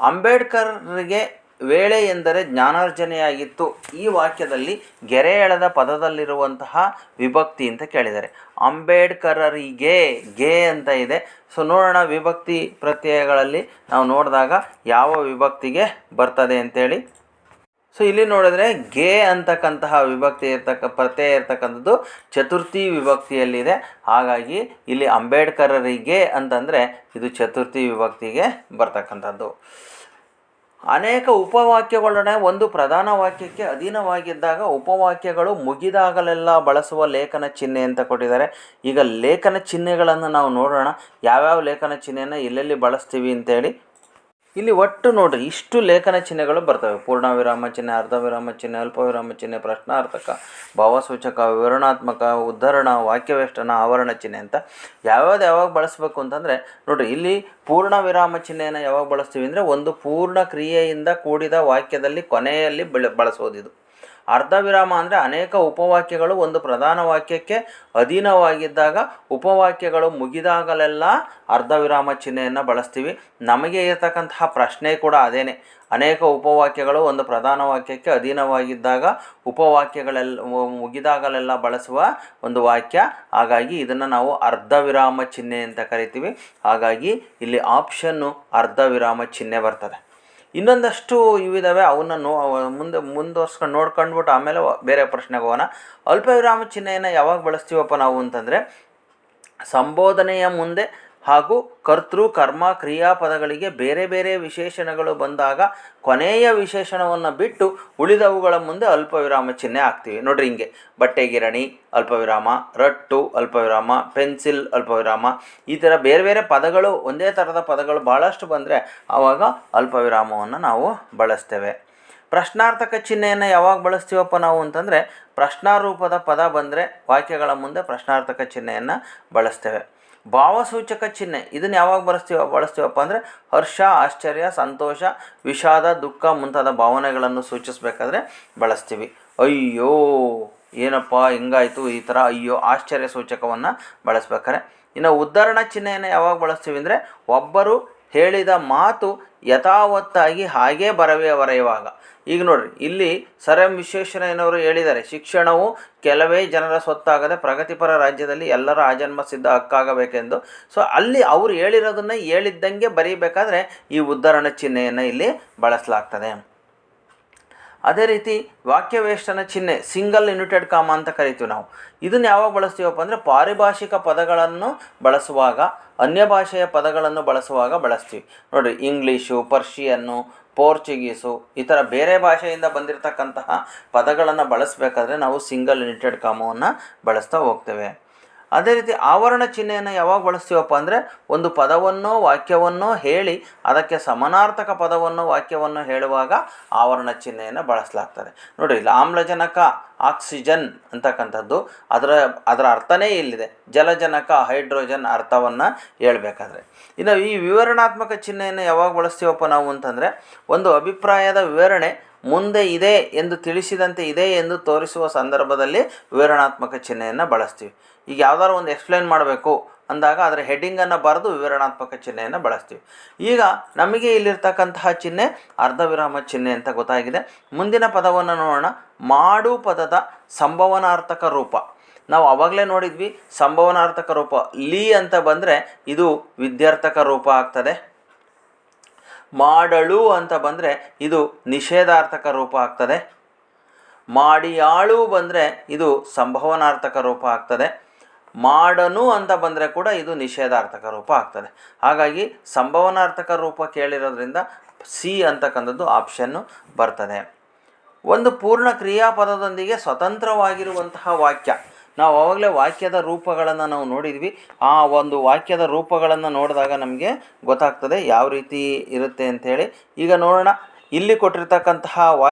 ಅಂಬೇಡ್ಕರ್ಗೆ ವೇಳೆ ಎಂದರೆ ಜ್ಞಾನಾರ್ಜನೆಯಾಗಿತ್ತು. ಈ ವಾಕ್ಯದಲ್ಲಿ ಗೆರೆ ಎಳೆದ ಪದದಲ್ಲಿರುವಂತಹ ವಿಭಕ್ತಿ ಅಂತ ಕೇಳಿದ್ದಾರೆ. ಅಂಬೇಡ್ಕರರಿಗೆ ಗೆ ಅಂತ ಇದೆ. ಸೊ ನೋಡೋಣ ವಿಭಕ್ತಿ ಪ್ರತ್ಯಯಗಳಲ್ಲಿ ನಾವು ನೋಡಿದಾಗ ಯಾವ ವಿಭಕ್ತಿಗೆ ಬರ್ತದೆ ಅಂತೇಳಿ. ಸೊ ಇಲ್ಲಿ ನೋಡಿದ್ರೆ ಗೆ ಅಂತಕ್ಕಂತಹ ವಿಭಕ್ತಿ ಪ್ರತ್ಯಯ ಇರ್ತಕ್ಕಂಥದ್ದು ಚತುರ್ಥಿ ವಿಭಕ್ತಿಯಲ್ಲಿದೆ. ಹಾಗಾಗಿ ಇಲ್ಲಿ ಅಂಬೇಡ್ಕರರಿಗೆ ಅಂತಂದರೆ ಇದು ಚತುರ್ಥಿ ವಿಭಕ್ತಿಗೆ ಬರ್ತಕ್ಕಂಥದ್ದು. ಅನೇಕ ಉಪವಾಕ್ಯಗಳೊಡನೆ ಒಂದು ಪ್ರಧಾನ ವಾಕ್ಯಕ್ಕೆ ಅಧೀನವಾಗಿದ್ದಾಗ ಉಪವಾಕ್ಯಗಳು ಮುಗಿದಾಗಲೆಲ್ಲ ಬಳಸುವ ಲೇಖನ ಚಿಹ್ನೆ ಅಂತ ಕೊಟ್ಟಿದ್ದಾರೆ. ಈಗ ಲೇಖನ ಚಿಹ್ನೆಗಳನ್ನು ನಾವು ನೋಡೋಣ, ಯಾವ್ಯಾವ ಲೇಖನ ಚಿಹ್ನೆಯನ್ನು ಎಲ್ಲೆಲ್ಲಿ ಬಳಸ್ತೀವಿ ಅಂತೇಳಿ. ಇಲ್ಲಿ ಒಟ್ಟು ನೋಡ್ರಿ ಇಷ್ಟು ಲೇಖನ ಚಿಹ್ನೆಗಳು ಬರ್ತವೆ. ಪೂರ್ಣ ವಿರಾಮ ಚಿಹ್ನೆ, ಅರ್ಧ ವಿರಾಮ ಚಿಹ್ನೆ, ಅಲ್ಪ ವಿರಾಮ ಚಿಹ್ನೆ, ಪ್ರಶ್ನಾರ್ಥಕ, ಭಾವಸೂಚಕ, ವಿವರಣಾತ್ಮಕ, ಉದ್ಧರಣ, ವಾಕ್ಯವೇಷ್ಟನ, ಆವರಣ ಚಿಹ್ನೆ ಅಂತ ಯಾವಾಗ ಬಳಸಬೇಕು ಅಂತಂದರೆ ನೋಡ್ರಿ ಇಲ್ಲಿ ಪೂರ್ಣ ವಿರಾಮ ಚಿಹ್ನೆಯನ್ನು ಯಾವಾಗ ಬಳಸ್ತೀವಿ ಅಂದರೆ ಒಂದು ಪೂರ್ಣ ಕ್ರಿಯೆಯಿಂದ ಕೂಡಿದ ವಾಕ್ಯದಲ್ಲಿ ಕೊನೆಯಲ್ಲಿ ಬಳಸೋದಿದು. ಅರ್ಧ ವಿರಾಮ ಅಂದರೆ ಅನೇಕ ಉಪವಾಕ್ಯಗಳು ಒಂದು ಪ್ರಧಾನ ವಾಕ್ಯಕ್ಕೆ ಅಧೀನವಾಗಿದ್ದಾಗ ಉಪವಾಕ್ಯಗಳು ಮುಗಿದಾಗಲೆಲ್ಲ ಅರ್ಧ ವಿರಾಮ ಚಿಹ್ನೆಯನ್ನು ಬಳಸ್ತೀವಿ. ನಮಗೆ ಇರತಕ್ಕಂತಹ ಪ್ರಶ್ನೆ ಕೂಡ ಅದೇನೆ. ಅನೇಕ ಉಪವಾಕ್ಯಗಳು ಒಂದು ಪ್ರಧಾನ ವಾಕ್ಯಕ್ಕೆ ಅಧೀನವಾಗಿದ್ದಾಗ ಉಪವಾಕ್ಯಗಳೆಲ್ಲ ಮುಗಿದಾಗಲೆಲ್ಲ ಬಳಸುವ ಒಂದು ವಾಕ್ಯ. ಹಾಗಾಗಿ ಇದನ್ನು ನಾವು ಅರ್ಧ ವಿರಾಮ ಚಿಹ್ನೆ ಅಂತ ಕರಿತೀವಿ. ಹಾಗಾಗಿ ಇಲ್ಲಿ ಆಪ್ಷನ್ನು ಅರ್ಧ ವಿರಾಮ ಚಿಹ್ನೆ ಬರ್ತದೆ. ಇನ್ನೊಂದಷ್ಟು ಇವಿದ್ದಾವೆ, ಅವನ್ನ ಮುಂದುವರ್ಸ್ಕೊಂಡು ನೋಡ್ಕೊಂಡ್ಬಿಟ್ಟು ಆಮೇಲೆ ಬೇರೆ ಪ್ರಶ್ನೆಗೆ ಹೋಗೋಣ. ಅಲ್ಪ ವಿರಾಮ ಚಿಹ್ನೆಯನ್ನು ಯಾವಾಗ ಬಳಸ್ತೀವಪ್ಪ ನಾವು ಅಂತಂದರೆ ಸಂಬೋಧನೆಯ ಮುಂದೆ ಹಾಗೂ ಕರ್ತೃ ಕರ್ಮ ಕ್ರಿಯಾಪದಗಳಿಗೆ ಬೇರೆ ಬೇರೆ ವಿಶೇಷಣಗಳು ಬಂದಾಗ ಕೊನೆಯ ವಿಶೇಷಣವನ್ನು ಬಿಟ್ಟು ಉಳಿದವುಗಳ ಮುಂದೆ ಅಲ್ಪ ವಿರಾಮ ಚಿಹ್ನೆ ಹಾಕ್ತೀವಿ. ನೋಡ್ರಿ ಹಿಂಗೆ ಬಟ್ಟೆ ಗಿರಣಿ ಅಲ್ಪ ವಿರಾಮ, ರಟ್ಟು ಅಲ್ಪ ವಿರಾಮ, ಪೆನ್ಸಿಲ್ ಅಲ್ಪ ವಿರಾಮ, ಈ ಥರ ಬೇರೆ ಬೇರೆ ಪದಗಳು ಒಂದೇ ಥರದ ಪದಗಳು ಭಾಳಷ್ಟು ಬಂದರೆ ಆವಾಗ ಅಲ್ಪ ವಿರಾಮವನ್ನು ನಾವು ಬಳಸ್ತೇವೆ. ಪ್ರಶ್ನಾರ್ಥಕ ಚಿಹ್ನೆಯನ್ನು ಯಾವಾಗ ಬಳಸ್ತೀವಪ್ಪ ನಾವು ಅಂತಂದರೆ ಪ್ರಶ್ನಾರೂಪದ ಪದ ಬಂದರೆ ವಾಕ್ಯಗಳ ಮುಂದೆ ಪ್ರಶ್ನಾರ್ಥಕ ಚಿಹ್ನೆಯನ್ನು ಬಳಸ್ತೇವೆ. ಭಾವಸೂಚಕ ಚಿಹ್ನೆ ಇದನ್ನು ಯಾವಾಗ ಬಳಸ್ತೀವಪ್ಪ ಅಂದರೆ ಹರ್ಷ, ಆಶ್ಚರ್ಯ, ಸಂತೋಷ, ವಿಷಾದ, ದುಃಖ ಮುಂತಾದ ಭಾವನೆಗಳನ್ನು ಸೂಚಿಸಬೇಕಾದ್ರೆ ಬಳಸ್ತೀವಿ. ಅಯ್ಯೋ ಏನಪ್ಪ ಹಿಂಗಾಯಿತು ಈ ಥರ ಅಯ್ಯೋ ಆಶ್ಚರ್ಯ ಸೂಚಕವನ್ನು ಬಳಸ್ಬೇಕಾರೆ. ಇನ್ನು ಉದ್ಧರಣ ಚಿಹ್ನೆಯನ್ನು ಯಾವಾಗ ಬಳಸ್ತೀವಿ ಅಂದರೆ ಒಬ್ಬರು ಹೇಳಿದ ಮಾತು ಯಥಾವತ್ತಾಗಿ ಹಾಗೇ ಬರೆಯುವಾಗ. ಈಗ ನೋಡ್ರಿ ಇಲ್ಲಿ ಸರ್ ಎಂ ವಿಶ್ವೇಶ್ವರಯ್ಯನವರು ಹೇಳಿದ್ದಾರೆ, ಶಿಕ್ಷಣವು ಕೆಲವೇ ಜನರ ಸ್ವತ್ತಾಗದೆ ಪ್ರಗತಿಪರ ರಾಜ್ಯದಲ್ಲಿ ಎಲ್ಲರ ಆಜನ್ಮ ಸಿದ್ಧ ಹಕ್ಕಾಗಬೇಕೆಂದು. ಸೊ ಅಲ್ಲಿ ಅವರು ಹೇಳಿರೋದನ್ನು ಹೇಳಿದ್ದಂಗೆ ಬರೀಬೇಕಾದ್ರೆ ಈ ಉದ್ಧರಣ ಚಿಹ್ನೆಯನ್ನು ಇಲ್ಲಿ ಬಳಸಲಾಗ್ತದೆ. ಅದೇ ರೀತಿ ವಾಕ್ಯವೇಷ್ಟನ ಚಿಹ್ನೆ ಸಿಂಗಲ್ ಯುನಿಟೆಡ್ ಕಾಮ ಅಂತ ಕರಿತೀವಿ ನಾವು. ಇದನ್ನು ಯಾವಾಗ ಬಳಸ್ತೀವಪ್ಪ ಅಂದರೆ ಪಾರಿಭಾಷಿಕ ಪದಗಳನ್ನು ಬಳಸುವಾಗ, ಅನ್ಯ ಭಾಷೆಯ ಪದಗಳನ್ನು ಬಳಸುವಾಗ ಬಳಸ್ತೀವಿ. ನೋಡಿರಿ ಇಂಗ್ಲೀಷು, ಪರ್ಷಿಯನ್ನು, ಪೋರ್ಚುಗೀಸು ಈ ಥರ ಬೇರೆ ಭಾಷೆಯಿಂದ ಬಂದಿರತಕ್ಕಂತಹ ಪದಗಳನ್ನು ಬಳಸಬೇಕಾದ್ರೆ ನಾವು ಸಿಂಗಲ್ ಯುನಿಟೆಡ್ ಕಾಮವನ್ನು ಬಳಸ್ತಾ ಹೋಗ್ತೇವೆ. ಅದೇ ರೀತಿ ಆವರಣ ಚಿಹ್ನೆಯನ್ನು ಯಾವಾಗ ಬಳಸ್ತೀವಪ್ಪ ಅಂದರೆ ಒಂದು ಪದವನ್ನೋ ವಾಕ್ಯವನ್ನೋ ಹೇಳಿ ಅದಕ್ಕೆ ಸಮಾನಾರ್ಥಕ ಪದವನ್ನು ವಾಕ್ಯವನ್ನು ಹೇಳುವಾಗ ಆವರಣ ಚಿಹ್ನೆಯನ್ನು ಬಳಸಲಾಗ್ತದೆ. ನೋಡಿ ಇಲ್ಲಿ ಆಮ್ಲಜನಕ ಆಕ್ಸಿಜನ್ ಅಂತಕ್ಕಂಥದ್ದು ಅದರ ಅರ್ಥನೇ ಇಲ್ಲಿದೆ, ಜಲಜನಕ ಹೈಡ್ರೋಜನ್ ಅರ್ಥವನ್ನು ಹೇಳ್ಬೇಕಾದ್ರೆ. ಇನ್ನು ಈ ವಿವರಣಾತ್ಮಕ ಚಿಹ್ನೆಯನ್ನು ಯಾವಾಗ ಬಳಸ್ತೀವಪ್ಪ ನಾವು ಅಂತಂದರೆ ಒಂದು ಅಭಿಪ್ರಾಯದ ವಿವರಣೆ ಮುಂದೆ ಇದೆ ಎಂದು ತಿಳಿಸಿದಂತೆ ಇದೆ ಎಂದು ತೋರಿಸುವ ಸಂದರ್ಭದಲ್ಲಿ ವಿವರಣಾತ್ಮಕ ಚಿಹ್ನೆಯನ್ನು ಬಳಸ್ತೀವಿ. ಈಗ ಯಾವ್ದಾದ್ರು ಒಂದು ಎಕ್ಸ್ಪ್ಲೇನ್ ಮಾಡಬೇಕು ಅಂದಾಗ ಅದರ ಹೆಡ್ಡಿಂಗನ್ನು ಬರೆದು ವಿವರಣಾತ್ಮಕ ಚಿಹ್ನೆಯನ್ನು ಬಳಸ್ತೀವಿ. ಈಗ ನಮಗೆ ಇಲ್ಲಿರ್ತಕ್ಕಂತಹ ಚಿಹ್ನೆ ಅರ್ಧ ವಿರಾಮ ಚಿಹ್ನೆ ಅಂತ ಗೊತ್ತಾಗಿದೆ. ಮುಂದಿನ ಪದವನ್ನು ನೋಡೋಣ. ಮಾಡು ಪದದ ಸಂಭವನಾರ್ಥಕ ರೂಪ. ನಾವು ಆವಾಗಲೇ ನೋಡಿದ್ವಿ ಸಂಭವನಾರ್ಥಕ ರೂಪ ಲೀ ಅಂತ ಬಂದರೆ ಇದು ವಿದ್ಯಾರ್ಥಕ ರೂಪ ಆಗ್ತದೆ. ಮಾಡಳು ಅಂತ ಬಂದರೆ ಇದು ನಿಷೇಧಾರ್ಥಕ ರೂಪ ಆಗ್ತದೆ. ಮಾಡಿಯಾಳು ಬಂದರೆ ಇದು ಸಂಭವನಾರ್ಥಕ ರೂಪ ಆಗ್ತದೆ. ಮಾಡನು ಅಂತ ಬಂದರೆ ಕೂಡ ಇದು ನಿಷೇಧಾರ್ಥಕ ರೂಪ ಆಗ್ತದೆ. ಹಾಗಾಗಿ ಸಂಭವನಾರ್ಥಕ ರೂಪ ಕೇಳಿರೋದ್ರಿಂದ ಸಿ ಅಂತಕ್ಕಂಥದ್ದು ಆಪ್ಷನ್ನು ಬರ್ತದೆ. ಒಂದು ಪೂರ್ಣ ಕ್ರಿಯಾಪದದೊಂದಿಗೆ ಸ್ವತಂತ್ರವಾಗಿರುವಂತಹ ವಾಕ್ಯ. ನಾವು ಆವಾಗಲೇ ವಾಕ್ಯದ ರೂಪಗಳನ್ನು ನಾವು ನೋಡಿದ್ವಿ. ಆ ಒಂದು ವಾಕ್ಯದ ರೂಪಗಳನ್ನು ನೋಡಿದಾಗ ನಮಗೆ ಗೊತ್ತಾಗ್ತದೆ ಯಾವ ರೀತಿ ಇರುತ್ತೆ ಅಂಥೇಳಿ. ಈಗ ನೋಡೋಣ, ಇಲ್ಲಿ ಕೊಟ್ಟಿರ್ತಕ್ಕಂತಹ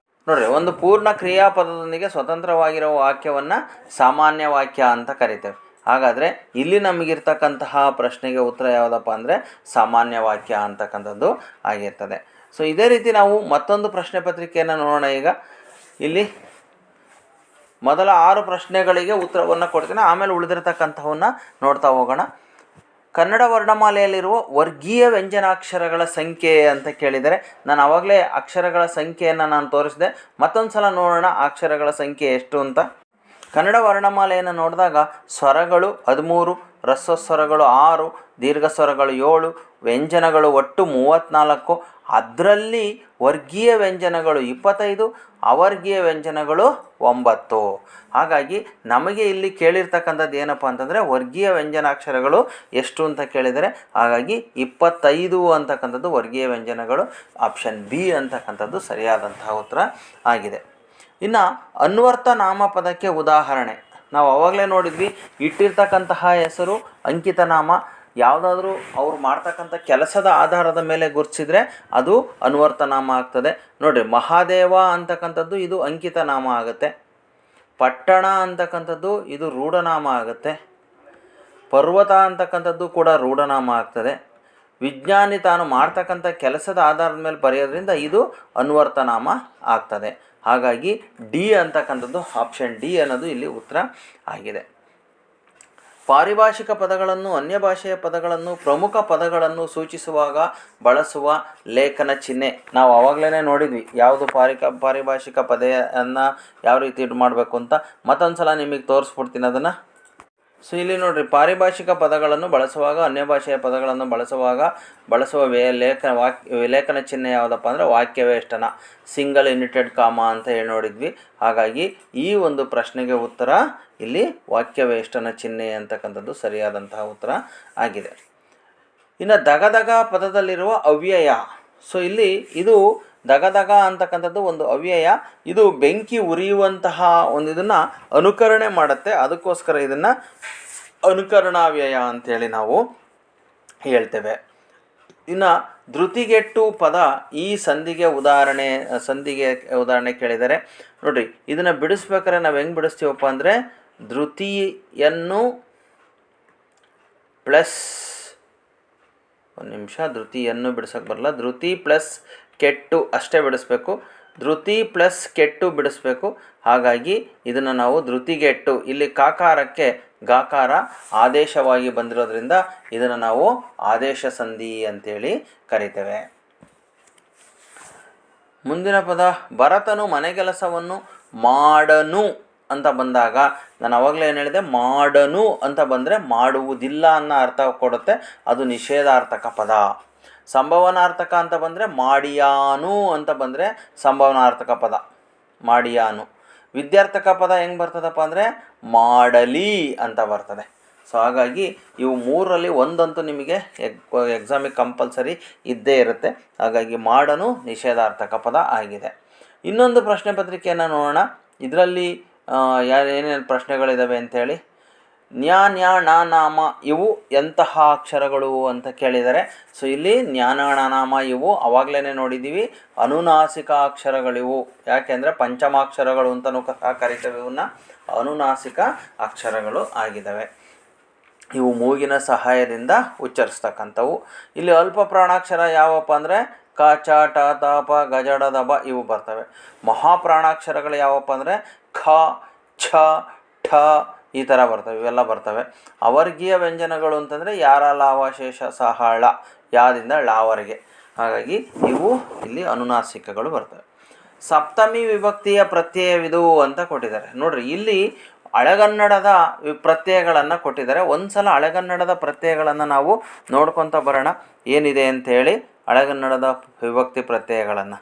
ನೋಡ್ರಿ, ಒಂದು ಪೂರ್ಣ ಕ್ರಿಯಾಪದದೊಂದಿಗೆ ಸ್ವತಂತ್ರವಾಗಿರೋ ವಾಕ್ಯವನ್ನು ಸಾಮಾನ್ಯ ವಾಕ್ಯ ಅಂತ ಕರಿತೇವೆ. ಹಾಗಾದರೆ ಇಲ್ಲಿ ನಮಗಿರ್ತಕ್ಕಂತಹ ಪ್ರಶ್ನೆಗೆ ಉತ್ತರ ಯಾವುದಪ್ಪ ಅಂದರೆ ಸಾಮಾನ್ಯ ವಾಕ್ಯ ಅಂತಕ್ಕಂಥದ್ದು ಆಗಿರ್ತದೆ. ಸೊ ಇದೇ ರೀತಿ ನಾವು ಮತ್ತೊಂದು ಪ್ರಶ್ನೆ ಪತ್ರಿಕೆಯನ್ನು ನೋಡೋಣ. ಈಗ ಇಲ್ಲಿ ಮೊದಲ 6 ಪ್ರಶ್ನೆಗಳಿಗೆ ಉತ್ತರವನ್ನು ಕೊಡ್ತೀನಿ, ಆಮೇಲೆ ಉಳಿದಿರ್ತಕ್ಕಂಥವನ್ನ ನೋಡ್ತಾ ಹೋಗೋಣ. ಕನ್ನಡ ವರ್ಣಮಾಲೆಯಲ್ಲಿರುವ ವರ್ಗೀಯ ವ್ಯಂಜನಾಕ್ಷರಗಳ ಸಂಖ್ಯೆ ಅಂತ ಕೇಳಿದರೆ, ನಾನು ಆವಾಗಲೇ ಅಕ್ಷರಗಳ ಸಂಖ್ಯೆಯನ್ನು ನಾನು ತೋರಿಸಿದೆ. ಮತ್ತೊಂದು ಸಲ ನೋಡೋಣ ಅಕ್ಷರಗಳ ಸಂಖ್ಯೆ ಎಷ್ಟು ಅಂತ. ಕನ್ನಡ ವರ್ಣಮಾಲೆಯನ್ನು ನೋಡಿದಾಗ ಸ್ವರಗಳು 13, ಹ್ರಸ್ವಸ್ವರಗಳು 6, ದೀರ್ಘ ಸ್ವರಗಳು 7, ವ್ಯಂಜನಗಳು ಒಟ್ಟು 34. ಅದರಲ್ಲಿ ವರ್ಗೀಯ ವ್ಯಂಜನಗಳು 25, ಅವರ್ಗೀಯ ವ್ಯಂಜನಗಳು 9. ಹಾಗಾಗಿ ನಮಗೆ ಇಲ್ಲಿ ಕೇಳಿರ್ತಕ್ಕಂಥದ್ದು ಏನಪ್ಪ ಅಂತಂದರೆ ವರ್ಗೀಯ ವ್ಯಂಜನಾಕ್ಷರಗಳು ಎಷ್ಟು ಅಂತ ಕೇಳಿದರೆ, ಹಾಗಾಗಿ 25 ಅಂತಕ್ಕಂಥದ್ದು ವರ್ಗೀಯ ವ್ಯಂಜನಗಳು. ಆಪ್ಷನ್ ಬಿ ಅಂತಕ್ಕಂಥದ್ದು ಸರಿಯಾದಂತಹ ಉತ್ತರ ಆಗಿದೆ. ಇನ್ನು ಅನ್ವರ್ಥ ನಾಮಪದಕ್ಕೆ ಉದಾಹರಣೆ ನಾವು ಆವಾಗಲೇ ನೋಡಿದ್ವಿ. ಇಟ್ಟಿರ್ತಕ್ಕಂತಹ ಹೆಸರು ಅಂಕಿತ ನಾಮ, ಯಾವುದಾದ್ರೂ ಅವ್ರು ಮಾಡ್ತಕ್ಕಂಥ ಕೆಲಸದ ಆಧಾರದ ಮೇಲೆ ಗುರುತಿಸಿದ್ರೆ ಅದು ಅನ್ವರ್ಥ ನಾಮ ಆಗ್ತದೆ. ನೋಡಿರಿ, ಮಹಾದೇವ ಅಂತಕ್ಕಂಥದ್ದು ಇದು ಅಂಕಿತ ನಾಮ ಆಗುತ್ತೆ. ಪಟ್ಟಣ ಅಂತಕ್ಕಂಥದ್ದು ಇದು ರೂಢನಾಮ ಆಗುತ್ತೆ. ಪರ್ವತ ಅಂತಕ್ಕಂಥದ್ದು ಕೂಡ ರೂಢನಾಮ ಆಗ್ತದೆ. ವಿಜ್ಞಾನಿ ತಾನು ಮಾಡ್ತಕ್ಕಂಥ ಕೆಲಸದ ಆಧಾರದ ಮೇಲೆ ಬರೆಯೋದ್ರಿಂದ ಇದು ಅನ್ವರ್ಥ ನಾಮ ಆಗ್ತದೆ. ಹಾಗಾಗಿ ಡಿ ಅಂತಕ್ಕಂಥದ್ದು, ಆಪ್ಷನ್ ಡಿ ಅನ್ನೋದು ಇಲ್ಲಿ ಉತ್ತರ ಆಗಿದೆ. ಪಾರಿಭಾಷಿಕ ಪದಗಳನ್ನು, ಅನ್ಯ ಭಾಷೆಯ ಪದಗಳನ್ನು, ಪ್ರಮುಖ ಪದಗಳನ್ನು ಸೂಚಿಸುವಾಗ ಬಳಸುವ ಲೇಖನ ಚಿಹ್ನೆ ನಾವು ಆವಾಗಲೇ ನೋಡಿದ್ವಿ. ಯಾವುದು ಪಾರಿಭಾಷಿಕ ಪದವನ್ನು ಯಾವ ರೀತಿ ಇದು ಮಾಡಬೇಕು ಅಂತ ಮತ್ತೊಂದು ಸಲ ನಿಮಗೆ ತೋರಿಸ್ಬಿಡ್ತೀನಿ ಅದನ್ನು. ಸೊ ಇಲ್ಲಿ ನೋಡಿರಿ, ಪಾರಿಭಾಷಿಕ ಪದಗಳನ್ನು ಬಳಸುವಾಗ, ಅನ್ಯ ಭಾಷೆಯ ಪದಗಳನ್ನು ಬಳಸುವ ಲೇಖನ ಚಿಹ್ನೆ ಯಾವುದಪ್ಪ ಅಂದರೆ ವಾಕ್ಯವೇಷ್ಟನ, ಸಿಂಗಲ್ ಯುನಿಟೆಡ್ ಕಾಮ ಅಂತ ಹೇಳಿ ನೋಡಿದ್ವಿ. ಹಾಗಾಗಿ ಈ ಒಂದು ಪ್ರಶ್ನೆಗೆ ಉತ್ತರ ಇಲ್ಲಿ ವಾಕ್ಯವೇಷ್ಟನ ಚಿಹ್ನೆ ಅಂತಕ್ಕಂಥದ್ದು ಸರಿಯಾದಂತಹ ಉತ್ತರ ಆಗಿದೆ. ಇನ್ನು ದಗದಗ ಪದದಲ್ಲಿರುವ ಅವ್ಯಯ. ಸೊ ಇಲ್ಲಿ ಇದು ದಗದಗ ಅಂತಕ್ಕಂಥದ್ದು ಒಂದು ಅವ್ಯಯ. ಇದು ಬೆಂಕಿ ಉರಿಯುವಂತಹ ಒಂದು ಇದನ್ನು ಅನುಕರಣೆ ಮಾಡುತ್ತೆ. ಅದಕ್ಕೋಸ್ಕರ ಇದನ್ನು ಅನುಕರಣಾವ್ಯಯ ಅಂತೇಳಿ ನಾವು ಹೇಳ್ತೇವೆ. ಇನ್ನು ಧೃತಿಗೆಟ್ಟು ಪದ, ಈ ಸಂಧಿಗೆ ಉದಾಹರಣೆ ಕೇಳಿದರೆ ನೋಡಿರಿ, ಇದನ್ನು ಬಿಡಿಸ್ಬೇಕಾದ್ರೆ ನಾವು ಹೆಂಗೆ ಬಿಡಿಸ್ತೀವಪ್ಪ ಅಂದರೆ ಧೃತಿಯನ್ನು ಪ್ಲಸ್, ಒಂದು ನಿಮಿಷ, ಧೃತಿಯನ್ನು ಬಿಡಿಸೋಕೆ ಬರಲ್ಲ, ಧೃತಿ ಪ್ಲಸ್ ಕೆಟ್ಟು ಅಷ್ಟೇ ಬಿಡಿಸ್ಬೇಕು. ಧೃತಿ ಪ್ಲಸ್ ಕೆಟ್ಟು ಬಿಡಿಸ್ಬೇಕು. ಹಾಗಾಗಿ ಇದನ್ನು ನಾವು ಧೃತಿಗೆಟ್ಟು, ಇಲ್ಲಿ ಕಾಕಾರಕ್ಕೆ ಗಾಕಾರ ಆದೇಶವಾಗಿ ಬಂದಿರೋದ್ರಿಂದ ಇದನ್ನು ನಾವು ಆದೇಶ ಸಂಧಿ ಅಂತೇಳಿ ಕರಿತೇವೆ. ಮುಂದಿನ ಪದ, ಭರತನು ಮನೆಗೆಲಸವನ್ನು ಮಾಡನು ಅಂತ ಬಂದಾಗ ನಾನು ಅವಾಗಲೇ ಏನು ಹೇಳಿದೆ, ಮಾಡನು ಅಂತ ಬಂದರೆ ಮಾಡುವುದಿಲ್ಲ ಅನ್ನೋ ಅರ್ಥ ಕೊಡುತ್ತೆ, ಅದು ನಿಷೇಧಾರ್ಥಕ ಪದ. ಸಂಭವನಾರ್ಥಕ ಅಂತ ಬಂದರೆ ಮಾಡಿಯಾನು ಅಂತ ಬಂದರೆ ಸಂಭವನಾರ್ಥಕ ಪದ ಮಾಡಿಯಾನು. ವಿದ್ಯಾರ್ಥಕ ಪದ ಹೆಂಗೆ ಬರ್ತದಪ್ಪ ಅಂದರೆ ಮಾಡಲಿ ಅಂತ ಬರ್ತದೆ. ಸೊ ಹಾಗಾಗಿ ಇವು 3ರಲ್ಲಿ ಒಂದಂತೂ ನಿಮಗೆ ಎಕ್ಸಾಮಿಗೆ ಕಂಪಲ್ಸರಿ ಇದ್ದೇ ಇರುತ್ತೆ. ಹಾಗಾಗಿ ಮಾಡನು ನಿಷೇಧಾರ್ಥಕ ಪದ ಆಗಿದೆ. ಇನ್ನೊಂದು ಪ್ರಶ್ನೆ ಪತ್ರಿಕೆಯನ್ನು ನೋಡೋಣ. ಇದರಲ್ಲಿ ಏನೇನು ಪ್ರಶ್ನೆಗಳಿದ್ದಾವೆ ಅಂಥೇಳಿ. ನ್ಯಾ ನ್ಯಾ ಣ ನಾಮ ಇವು ಎಂತಹ ಅಕ್ಷರಗಳು ಅಂತ ಕೇಳಿದ್ದಾರೆ. ಸೊ ಇಲ್ಲಿ ಜ್ಞಾನಾಣನಾಮ ಇವು ಅವಾಗಲೇ ನೋಡಿದ್ದೀವಿ, ಅನುನಾಸಿಕ ಅಕ್ಷರಗಳಿವು. ಯಾಕೆಂದರೆ ಪಂಚಮಾಕ್ಷರಗಳು ಅಂತಲೂ ಕರಿತೇವೆ. ಇವನ್ನ ಅನುನಾಸಿಕ ಅಕ್ಷರಗಳು ಆಗಿದ್ದಾವೆ. ಇವು ಮೂಗಿನ ಸಹಾಯದಿಂದ ಉಚ್ಚರಿಸ್ತಕ್ಕಂಥವು. ಇಲ್ಲಿ ಅಲ್ಪ ಪ್ರಾಣಾಕ್ಷರ ಯಾವಪ್ಪ ಅಂದರೆ ಕ ಚ ಟ ತ ಪ ಗ ಜ ಡ ದ ಬ ಇವು ಬರ್ತವೆ. ಮಹಾಪ್ರಾಣಾಕ್ಷರಗಳು ಯಾವಪ್ಪ ಅಂದರೆ ಖ ಛ ಠ ಈ ಥರ ಬರ್ತವೆ, ಇವೆಲ್ಲ ಬರ್ತವೆ. ಅವರ್ಗೀಯ ವ್ಯಂಜನಗಳು ಅಂತಂದರೆ ಯಾರ ಲಾವ ಶೇಷ ಸಹಳ ಯಾದಿಂದ ಳಾವರೆಗೆ. ಹಾಗಾಗಿ ಇವು ಇಲ್ಲಿ ಅನುನಾಸಿಕಗಳು ಬರ್ತವೆ. ಸಪ್ತಮಿ ವಿಭಕ್ತಿಯ ಪ್ರತ್ಯಯವಿದು ಅಂತ ಕೊಟ್ಟಿದ್ದಾರೆ. ನೋಡ್ರಿ, ಇಲ್ಲಿ ಹಳೆಗನ್ನಡದ ಪ್ರತ್ಯಯಗಳನ್ನು ಕೊಟ್ಟಿದ್ದಾರೆ. ಒಂದು ಸಲ ಹಳೆಗನ್ನಡದ ಪ್ರತ್ಯಯಗಳನ್ನು ನಾವು ನೋಡ್ಕೊತ ಬರೋಣ ಏನಿದೆ ಅಂಥೇಳಿ. ಹಳೆಗನ್ನಡದ ವಿಭಕ್ತಿ ಪ್ರತ್ಯಯಗಳನ್ನು,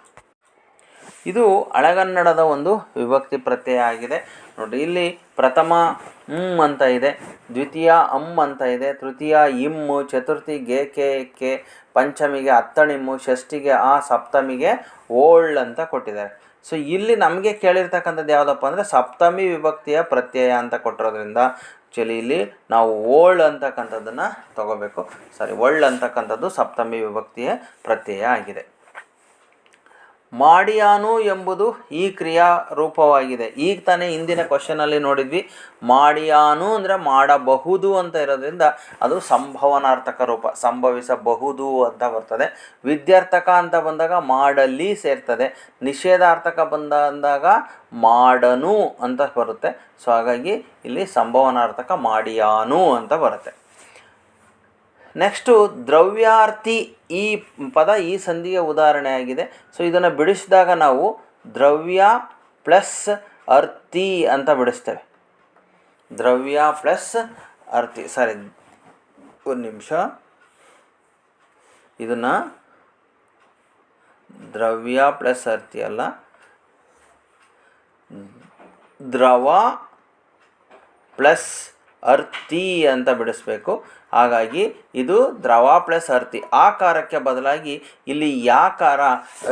ಇದು ಹಳೆಗನ್ನಡದ ಒಂದು ವಿಭಕ್ತಿ ಪ್ರತ್ಯಯ ಆಗಿದೆ. ನೋಡಿ, ಇಲ್ಲಿ ಪ್ರಥಮ ಅಂತ ಇದೆ, ದ್ವಿತೀಯ ಅಂತ ಇದೆ, ತೃತೀಯ ಇಮ್ಮು, ಚತುರ್ಥಿ ಗೆ ಕೆ, ಪಂಚಮಿಗೆ ಅತ್ತಣಿಮ್ಮು, ಷಷ್ಠಿಗೆ ಆ, ಸಪ್ತಮಿಗೆ ಓಳ್ ಅಂತ ಕೊಟ್ಟಿದ್ದಾರೆ. ಸೊ ಇಲ್ಲಿ ನಮಗೆ ಕೇಳಿರ್ತಕ್ಕಂಥದ್ದು ಯಾವುದಪ್ಪ ಅಂದರೆ ಸಪ್ತಮಿ ವಿಭಕ್ತಿಯ ಪ್ರತ್ಯಯ ಅಂತ ಕೊಟ್ಟಿರೋದ್ರಿಂದ ಇಲ್ಲಿ ನಾವು ಓಳ್ ಅಂತಕ್ಕಂಥದ್ದನ್ನು ತಗೋಬೇಕು. ಒಳ್ ಅಂತಕ್ಕಂಥದ್ದು ಸಪ್ತಮಿ ವಿಭಕ್ತಿಯ ಪ್ರತ್ಯಯ ಆಗಿದೆ. ಮಾಡಿಯಾನು ಎಂಬುದು ಈ ಕ್ರಿಯಾ ರೂಪವಾಗಿದೆ. ಈಗ ತಾನೇ ಹಿಂದಿನ ಕ್ವಶನಲ್ಲಿ ನೋಡಿದ್ವಿ, ಮಾಡಿಯಾನು ಅಂದರೆ ಮಾಡಬಹುದು ಅಂತ ಇರೋದ್ರಿಂದ ಅದು ಸಂಭವನಾರ್ಥಕ ರೂಪ, ಸಂಭವಿಸಬಹುದು ಅಂತ ಬರ್ತದೆ. ವಿದ್ಯಾರ್ಥಕ ಅಂತ ಬಂದಾಗ ಮಾಡಲಿ ಸೇರ್ತದೆ. ನಿಷೇಧಾರ್ಥಕ ಬಂದಾಗ ಮಾಡನು ಅಂತ ಬರುತ್ತೆ. ಸೊ ಹಾಗಾಗಿ ಇಲ್ಲಿ ಸಂಭವನಾರ್ಥಕ ಮಾಡಿಯಾನು ಅಂತ ಬರುತ್ತೆ. ನೆಕ್ಸ್ಟು ದ್ರವ್ಯಾರ್ಥಿ, ಈ ಪದ ಈ ಸಂಧಿಗೆ ಉದಾಹರಣೆಯಾಗಿದೆ. ಸೊ ಇದನ್ನು ಬಿಡಿಸಿದಾಗ ನಾವು ದ್ರವ್ಯ ಪ್ಲಸ್ ಅರ್ಥಿ ಅಂತ ಬಿಡಿಸ್ತೇವೆ. ದ್ರವ್ಯ ಪ್ಲಸ್ ಅರ್ಥಿ, ಸಾರಿ ಒಂದು ನಿಮಿಷ, ಇದನ್ನು ದ್ರವ್ಯ ಪ್ಲಸ್ ಅರ್ಥಿ ಅಲ್ಲ, ದ್ರವ ಪ್ಲಸ್ ಅರ್ಥಿ ಅಂತ ಬಿಡಿಸ್ಬೇಕು. ಹಾಗಾಗಿ ಇದು ದ್ರವ ಪ್ಲಸ್ ಅರ್ಥಿ, ಆಕಾರಕ್ಕೆ ಬದಲಾಗಿ ಇಲ್ಲಿ ಯಾಕಾರ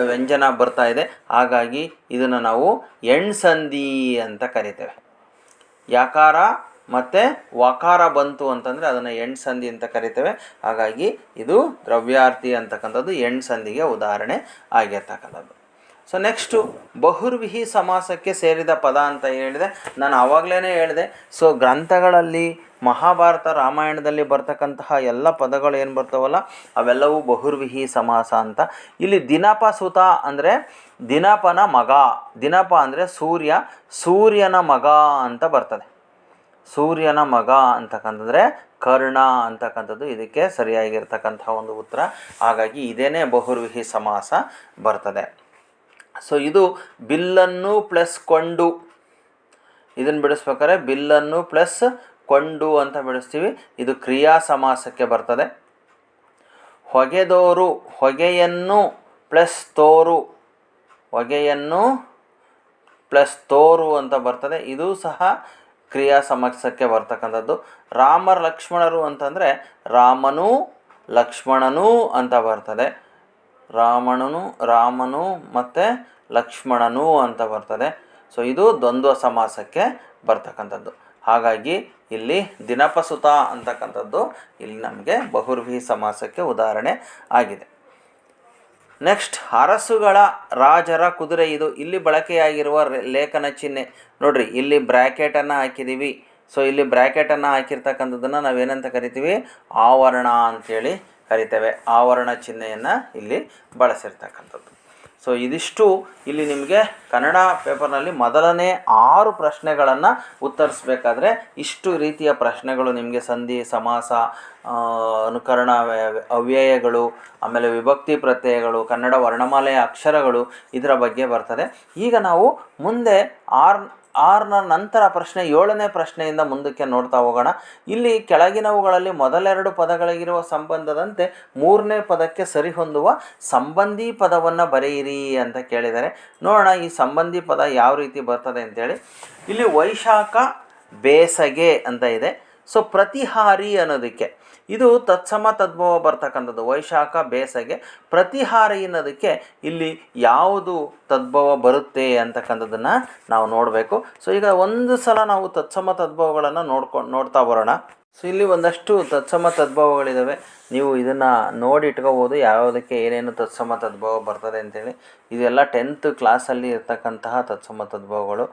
ವ್ಯಂಜನ ಬರ್ತಾ ಇದೆ. ಹಾಗಾಗಿ ಇದನ್ನು ನಾವು ಎಣ್ಸಂಧಿ ಅಂತ ಕರಿತೇವೆ. ಯಾಕಾರ ಮತ್ತು ವಕಾರ ಬಂತು ಅಂತಂದರೆ ಅದನ್ನು ಎಣ್ಸಂಧಿ ಅಂತ ಕರಿತೇವೆ. ಹಾಗಾಗಿ ಇದು ದ್ರವ್ಯಾರ್ಥಿ ಅಂತಕ್ಕಂಥದ್ದು ಎಣ್ಸಂಧಿಗೆ ಉದಾಹರಣೆ ಆಗಿರ್ತಕ್ಕಂಥದ್ದು. ಸೊ ನೆಕ್ಸ್ಟು ಬಹುರ್ವಿಹಿ ಸಮಾಸಕ್ಕೆ ಸೇರಿದ ಪದ ಅಂತ ಹೇಳಿದೆ. ನಾನು ಆವಾಗಲೇ ಹೇಳಿದೆ, ಸೊ ಗ್ರಂಥಗಳಲ್ಲಿ ಮಹಾಭಾರತ ರಾಮಾಯಣದಲ್ಲಿ ಬರ್ತಕ್ಕಂತಹ ಎಲ್ಲ ಪದಗಳು ಏನು ಬರ್ತಾವಲ್ಲ ಅವೆಲ್ಲವೂ ಬಹುರ್ವಿಹಿ ಸಮಾಸ ಅಂತ. ಇಲ್ಲಿ ದಿನಪ ಸುತ ಅಂದರೆ ದಿನಪನ ಮಗ, ದಿನಪ ಅಂದರೆ ಸೂರ್ಯ, ಸೂರ್ಯನ ಮಗ ಅಂತ ಬರ್ತದೆ. ಸೂರ್ಯನ ಮಗ ಅಂತಕ್ಕಂತಂದರೆ ಕರ್ಣ ಅಂತಕ್ಕಂಥದ್ದು ಇದಕ್ಕೆ ಸರಿಯಾಗಿರ್ತಕ್ಕಂಥ ಒಂದು ಉತ್ತರ. ಹಾಗಾಗಿ ಇದೇನೇ ಬಹುರ್ವಿಹಿ ಸಮಾಸ ಬರ್ತದೆ. ಸೊ ಇದು ಬಿಲ್ಲನ್ನು ಪ್ಲಸ್ ಕೊಂಡು, ಇದನ್ನು ಬಿಡಿಸ್ಬೇಕಾದ್ರೆ ಬಿಲ್ಲನ್ನು ಪ್ಲಸ್ ಕೊಂಡು ಅಂತ ಬಿಡಿಸ್ತೀವಿ. ಇದು ಕ್ರಿಯಾ ಸಮಾಸಕ್ಕೆ ಬರ್ತದೆ. ಹೊಗೆದೋರು, ಹೊಗೆಯನ್ನು ಪ್ಲಸ್ ತೋರು, ಹೊಗೆಯನ್ನು ಪ್ಲಸ್ ತೋರು ಅಂತ ಬರ್ತದೆ. ಇದು ಸಹ ಕ್ರಿಯಾ ಸಮಾಸಕ್ಕೆ ಬರ್ತಕ್ಕಂಥದ್ದು. ರಾಮ ಲಕ್ಷ್ಮಣರು ಅಂತಂದರೆ ರಾಮನು ಲಕ್ಷ್ಮಣನು ಅಂತ ಬರ್ತದೆ. ರಾಮನು ಮತ್ತು ಲಕ್ಷ್ಮಣನು ಅಂತ ಬರ್ತದೆ. ಸೊ ಇದು ದ್ವಂದ್ವ ಸಮಾಸಕ್ಕೆ ಬರ್ತಕ್ಕಂಥದ್ದು. ಹಾಗಾಗಿ ಇಲ್ಲಿ ದಿನಪಸುತ ಅಂತಕ್ಕಂಥದ್ದು ಇಲ್ಲಿ ನಮಗೆ ಬಹುರ್ವಿಹಿ ಸಮಾಸಕ್ಕೆ ಉದಾಹರಣೆ ಆಗಿದೆ. ನೆಕ್ಸ್ಟ್ ಅರಸುಗಳ ರಾಜರ ಕುದುರೆ, ಇದು ಇಲ್ಲಿ ಬಳಕೆಯಾಗಿರುವ ಲೇಖನ ಚಿಹ್ನೆ ನೋಡ್ರಿ, ಇಲ್ಲಿ ಬ್ರ್ಯಾಕೆಟನ್ನು ಹಾಕಿದ್ದೀವಿ. ಸೊ ಇಲ್ಲಿ ಬ್ರ್ಯಾಕೆಟನ್ನು ಹಾಕಿರ್ತಕ್ಕಂಥದ್ದನ್ನು ನಾವೇನಂತ ಕರಿತೀವಿ, ಆವರಣ ಅಂಥೇಳಿ ಕರಿತೇವೆ. ಆವರಣ ಚಿಹ್ನೆಯನ್ನು ಇಲ್ಲಿ ಬಳಸಿರ್ತಕ್ಕಂಥದ್ದು. ಸೊ ಇದಿಷ್ಟು ಇಲ್ಲಿ ನಿಮಗೆ ಕನ್ನಡ ಪೇಪರ್ನಲ್ಲಿ ಮೊದಲನೇ 6 ಪ್ರಶ್ನೆಗಳನ್ನು ಉತ್ತರಿಸಬೇಕಾದ್ರೆ ಇಷ್ಟು ರೀತಿಯ ಪ್ರಶ್ನೆಗಳು ನಿಮಗೆ ಸಂಧಿ, ಸಮಾಸ, ಅನುಕರಣ, ಅವ್ಯಯಗಳು, ಆಮೇಲೆ ವಿಭಕ್ತಿ ಪ್ರತ್ಯಯಗಳು, ಕನ್ನಡ ವರ್ಣಮಾಲೆಯ ಅಕ್ಷರಗಳು, ಇದರ ಬಗ್ಗೆ ಬರ್ತದೆ. ಈಗ ನಾವು ಮುಂದೆ 6ರ ನಂತರ ಪ್ರಶ್ನೆ 7ನೇ ಪ್ರಶ್ನೆಯಿಂದ ಮುಂದಕ್ಕೆ ನೋಡ್ತಾ ಹೋಗೋಣ. ಇಲ್ಲಿ ಕೆಳಗಿನವುಗಳಲ್ಲಿ ಮೊದಲೆರಡು ಪದಗಳಿಗಿರುವ ಸಂಬಂಧದಂತೆ 3ನೇ ಪದಕ್ಕೆ ಸರಿಹೊಂದುವ ಸಂಬಂಧಿ ಪದವನ್ನು ಬರೆಯಿರಿ ಅಂತ ಕೇಳಿದ್ದಾರೆ. ನೋಡೋಣ ಈ ಸಂಬಂಧಿ ಪದ ಯಾವ ರೀತಿ ಬರ್ತದೆ ಅಂತೇಳಿ. ಇಲ್ಲಿ ವೈಶಾಖ ಬೇಸಗೆ ಅಂತ ಇದೆ. ಸೊ ಪ್ರತಿಹಾರಿ ಅನ್ನೋದಕ್ಕೆ ಇದು ತತ್ಸಮ ತದ್ಭವ ಬರ್ತಕ್ಕಂಥದ್ದು. ವೈಶಾಖ ಬೇಸಗೆ, ಪ್ರತಿಹಾರಿ ಅನ್ನೋದಕ್ಕೆ ಇಲ್ಲಿ ಯಾವುದು ತದ್ಭವ ಬರುತ್ತೆ ಅಂತಕ್ಕಂಥದ್ದನ್ನು ನಾವು ನೋಡಬೇಕು. ಸೊ ಈಗ ಒಂದು ಸಲ ನಾವು ತತ್ಸಮ ತದ್ಭವಗಳನ್ನು ನೋಡ್ತಾ ಬರೋಣ. ಸೊ ಇಲ್ಲಿ ಒಂದಷ್ಟು ತತ್ಸಮ ತದ್ಭವಗಳಿದ್ದಾವೆ. ನೀವು ಇದನ್ನು ನೋಡಿ ಇಟ್ಕೋಬೋದು, ಯಾವುದಕ್ಕೆ ಏನೇನು ತತ್ಸಮ ತದ್ಭವ ಬರ್ತದೆ ಅಂತೇಳಿ. ಇದೆಲ್ಲ 10th ಕ್ಲಾಸಲ್ಲಿ ಇರ್ತಕ್ಕಂತಹ ತತ್ಸಮ ತದ್ಭವಗಳು.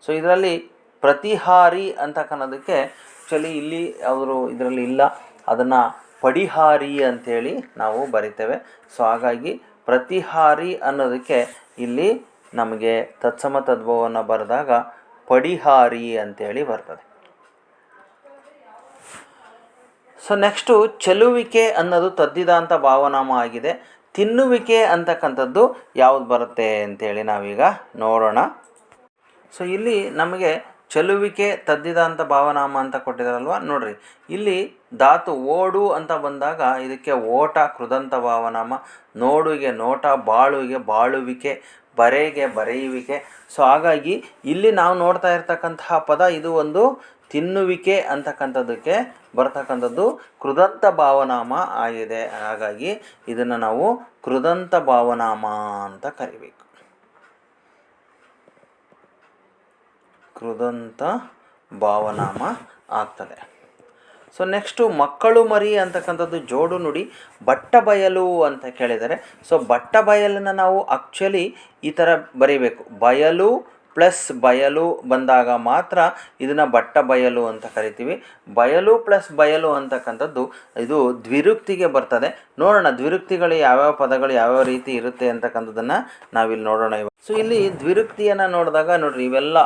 ಸೊ ಇದರಲ್ಲಿ ಪ್ರತಿಹಾರಿ ಅಂತಕ್ಕನ್ನೋದಕ್ಕೆ ಆ್ಯಕ್ಚುಲಿ ಇಲ್ಲಿ ಅವರು ಇದರಲ್ಲಿ ಇಲ್ಲ, ಅದನ್ನು ಪಡಿಹಾರಿ ಅಂಥೇಳಿ ನಾವು ಬರಿತೇವೆ. ಸೊ ಹಾಗಾಗಿ ಪ್ರತಿಹಾರಿ ಅನ್ನೋದಕ್ಕೆ ಇಲ್ಲಿ ನಮಗೆ ತತ್ಸಮ ತದ್ಭವವನ್ನು ಬರೆದಾಗ ಪಡಿಹಾರಿ ಅಂಥೇಳಿ ಬರ್ತದೆ. ಸೊ ನೆಕ್ಸ್ಟು ಚೆಲುವಿಕೆ ಅನ್ನೋದು ತದ್ದಿದಾಂತ ಭಾವನಾಮ ಆಗಿದೆ. ತಿನ್ನುವಿಕೆ ಅಂತಕ್ಕಂಥದ್ದು ಯಾವುದು ಬರುತ್ತೆ ಅಂತೇಳಿ ನಾವೀಗ ನೋಡೋಣ. ಸೊ ಇಲ್ಲಿ ನಮಗೆ ಚೆಲುವಿಕೆ ತದ್ದಿದಾಂತ ಭಾವನಾಮ ಅಂತ ಕೊಟ್ಟಿದ್ದಾರಲ್ವ, ನೋಡ್ರಿ ಇಲ್ಲಿ ಧಾತು ಓಡು ಅಂತ ಬಂದಾಗ ಇದಕ್ಕೆ ಓಟ ಕೃದಂತ ಭಾವನಾಮ, ನೋಡುವಿಗೆ ನೋಟ, ಬಾಳುವಿಗೆ ಬಾಳುವಿಕೆ, ಬರೆಗೆ ಬರೆಯುವಿಕೆ. ಸೊ ಹಾಗಾಗಿ ಇಲ್ಲಿ ನಾವು ನೋಡ್ತಾ ಇರ್ತಕ್ಕಂತಹ ಪದ ಇದು ಒಂದು ತಿನ್ನುವಿಕೆ ಅಂತಕ್ಕಂಥದ್ದಕ್ಕೆ ಬರ್ತಕ್ಕಂಥದ್ದು ಕೃದಂತ ಭಾವನಾಮ ಆಗಿದೆ. ಹಾಗಾಗಿ ಇದನ್ನು ನಾವು ಕೃದಂತ ಭಾವನಾಮ ಅಂತ ಕರಿಬೇಕು. ಕೃದಂತ ಭಾವನಾಮ ಆಗ್ತದೆ. ಸೊ ನೆಕ್ಸ್ಟು ಮಕ್ಕಳು ಮರಿ ಅಂತಕ್ಕಂಥದ್ದು ಜೋಡು ನುಡಿ. ಬಟ್ಟ ಬಯಲು ಅಂತ ಕೇಳಿದರೆ, ಸೊ ಬಟ್ಟ ಬಯಲನ್ನು ನಾವು ಆ್ಯಕ್ಚುಲಿ ಈ ಥರ ಬರೀಬೇಕು. ಬಯಲು ಪ್ಲಸ್ ಬಯಲು ಬಂದಾಗ ಮಾತ್ರ ಇದನ್ನು ಬಟ್ಟ ಬಯಲು ಅಂತ ಕರಿತೀವಿ. ಬಯಲು ಪ್ಲಸ್ ಬಯಲು ಅಂತಕ್ಕಂಥದ್ದು ಇದು ದ್ವಿರುಕ್ತಿಗೆ ಬರ್ತದೆ. ನೋಡೋಣ ದ್ವಿರುಕ್ತಿಗಳು ಯಾವ್ಯಾವ ಪದಗಳು ಯಾವ್ಯಾವ ರೀತಿ ಇರುತ್ತೆ ಅಂತಕ್ಕಂಥದ್ದನ್ನು ನಾವಿಲ್ಲಿ ನೋಡೋಣ. ಸೊ ಇಲ್ಲಿ ದ್ವಿರುಕ್ತಿಯನ್ನು ನೋಡಿದಾಗ ನೋಡ್ರಿ, ಇವೆಲ್ಲ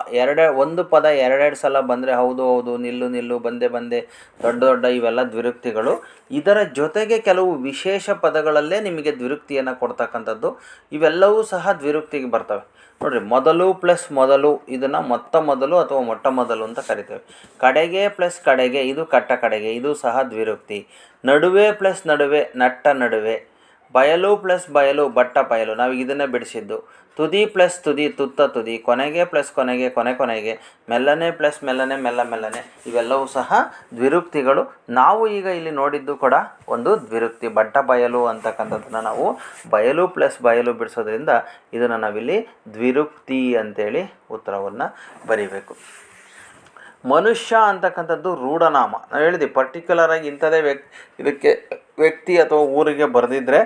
ಒಂದು ಪದ ಎರಡೆರಡು ಸಲ ಬಂದರೆ ಹೌದು ಹೌದು, ನಿಲ್ಲು ನಿಲ್ಲು, ಬಂದೆ ಬಂದೆ, ದೊಡ್ಡ ದೊಡ್ಡ ಇವೆಲ್ಲ ದ್ವಿರುಕ್ತಿಗಳು. ಇದರ ಜೊತೆಗೆ ಕೆಲವು ವಿಶೇಷ ಪದಗಳಲ್ಲೇ ನಿಮಗೆ ದ್ವಿರುಕ್ತಿಯನ್ನು ಕೊಡ್ತಕ್ಕಂಥದ್ದು, ಇವೆಲ್ಲವೂ ಸಹ ದ್ವಿರುಕ್ತಿಗೆ ಬರ್ತವೆ. ನೋಡಿರಿ, ಮೊದಲು ಪ್ಲಸ್ ಮೊದಲು ಇದನ್ನು ಮೊತ್ತ ಮೊದಲು ಅಥವಾ ಮೊಟ್ಟ ಮೊದಲು ಅಂತ ಕರಿತೇವೆ. ಕಡೆಗೆ ಪ್ಲಸ್ ಕಡೆಗೆ ಇದು ಕಟ್ಟ ಕಡೆಗೆ, ಇದು ಸಹ ದ್ವಿರುಕ್ತಿ. ನಡುವೆ ಪ್ಲಸ್ ನಡುವೆ ನಟ್ಟ ನಡುವೆ. ಬಯಲು ಪ್ಲಸ್ ಬಯಲು ಬಟ್ಟ ಬಯಲು, ನಾವು ಇದನ್ನೇ ಬಿಡಿಸಿದ್ದು. ತುದಿ ಪ್ಲಸ್ ತುದಿ ತುತ್ತ ತುದಿ. ಕೊನೆಗೆ ಪ್ಲಸ್ ಕೊನೆಗೆ ಕೊನೆ ಕೊನೆಗೆ. ಮೆಲ್ಲನೆ ಪ್ಲಸ್ ಮೆಲ್ಲನೆ ಮೆಲ್ಲ ಮೆಲ್ಲನೆ, ಇವೆಲ್ಲವೂ ಸಹ ದ್ವಿರುಕ್ತಿಗಳು. ನಾವು ಈಗ ಇಲ್ಲಿ ನೋಡಿದ್ದು ಕೂಡ ಒಂದು ದ್ವಿರುಕ್ತಿ. ಬಟ್ಟ ಬಯಲು ಅಂತಕ್ಕಂಥದ್ದನ್ನು ನಾವು ಬಯಲು ಪ್ಲಸ್ ಬಯಲು ಬಿಡಿಸೋದ್ರಿಂದ ಇದನ್ನು ನಾವಿಲ್ಲಿ ದ್ವಿರುಕ್ತಿ ಅಂತೇಳಿ ಉತ್ತರವನ್ನು ಬರೀಬೇಕು. ಮನುಷ್ಯ ಅಂತಕ್ಕಂಥದ್ದು ರೂಢನಾಮ. ನಾವು ಹೇಳಿದ್ವಿ ಪರ್ಟಿಕ್ಯುಲರಾಗಿ ಇಂಥದೇ ಇದಕ್ಕೆ ವ್ಯಕ್ತಿ ಅಥವಾ ಊರಿಗೆ ಬರೆದಿದ್ದರೆ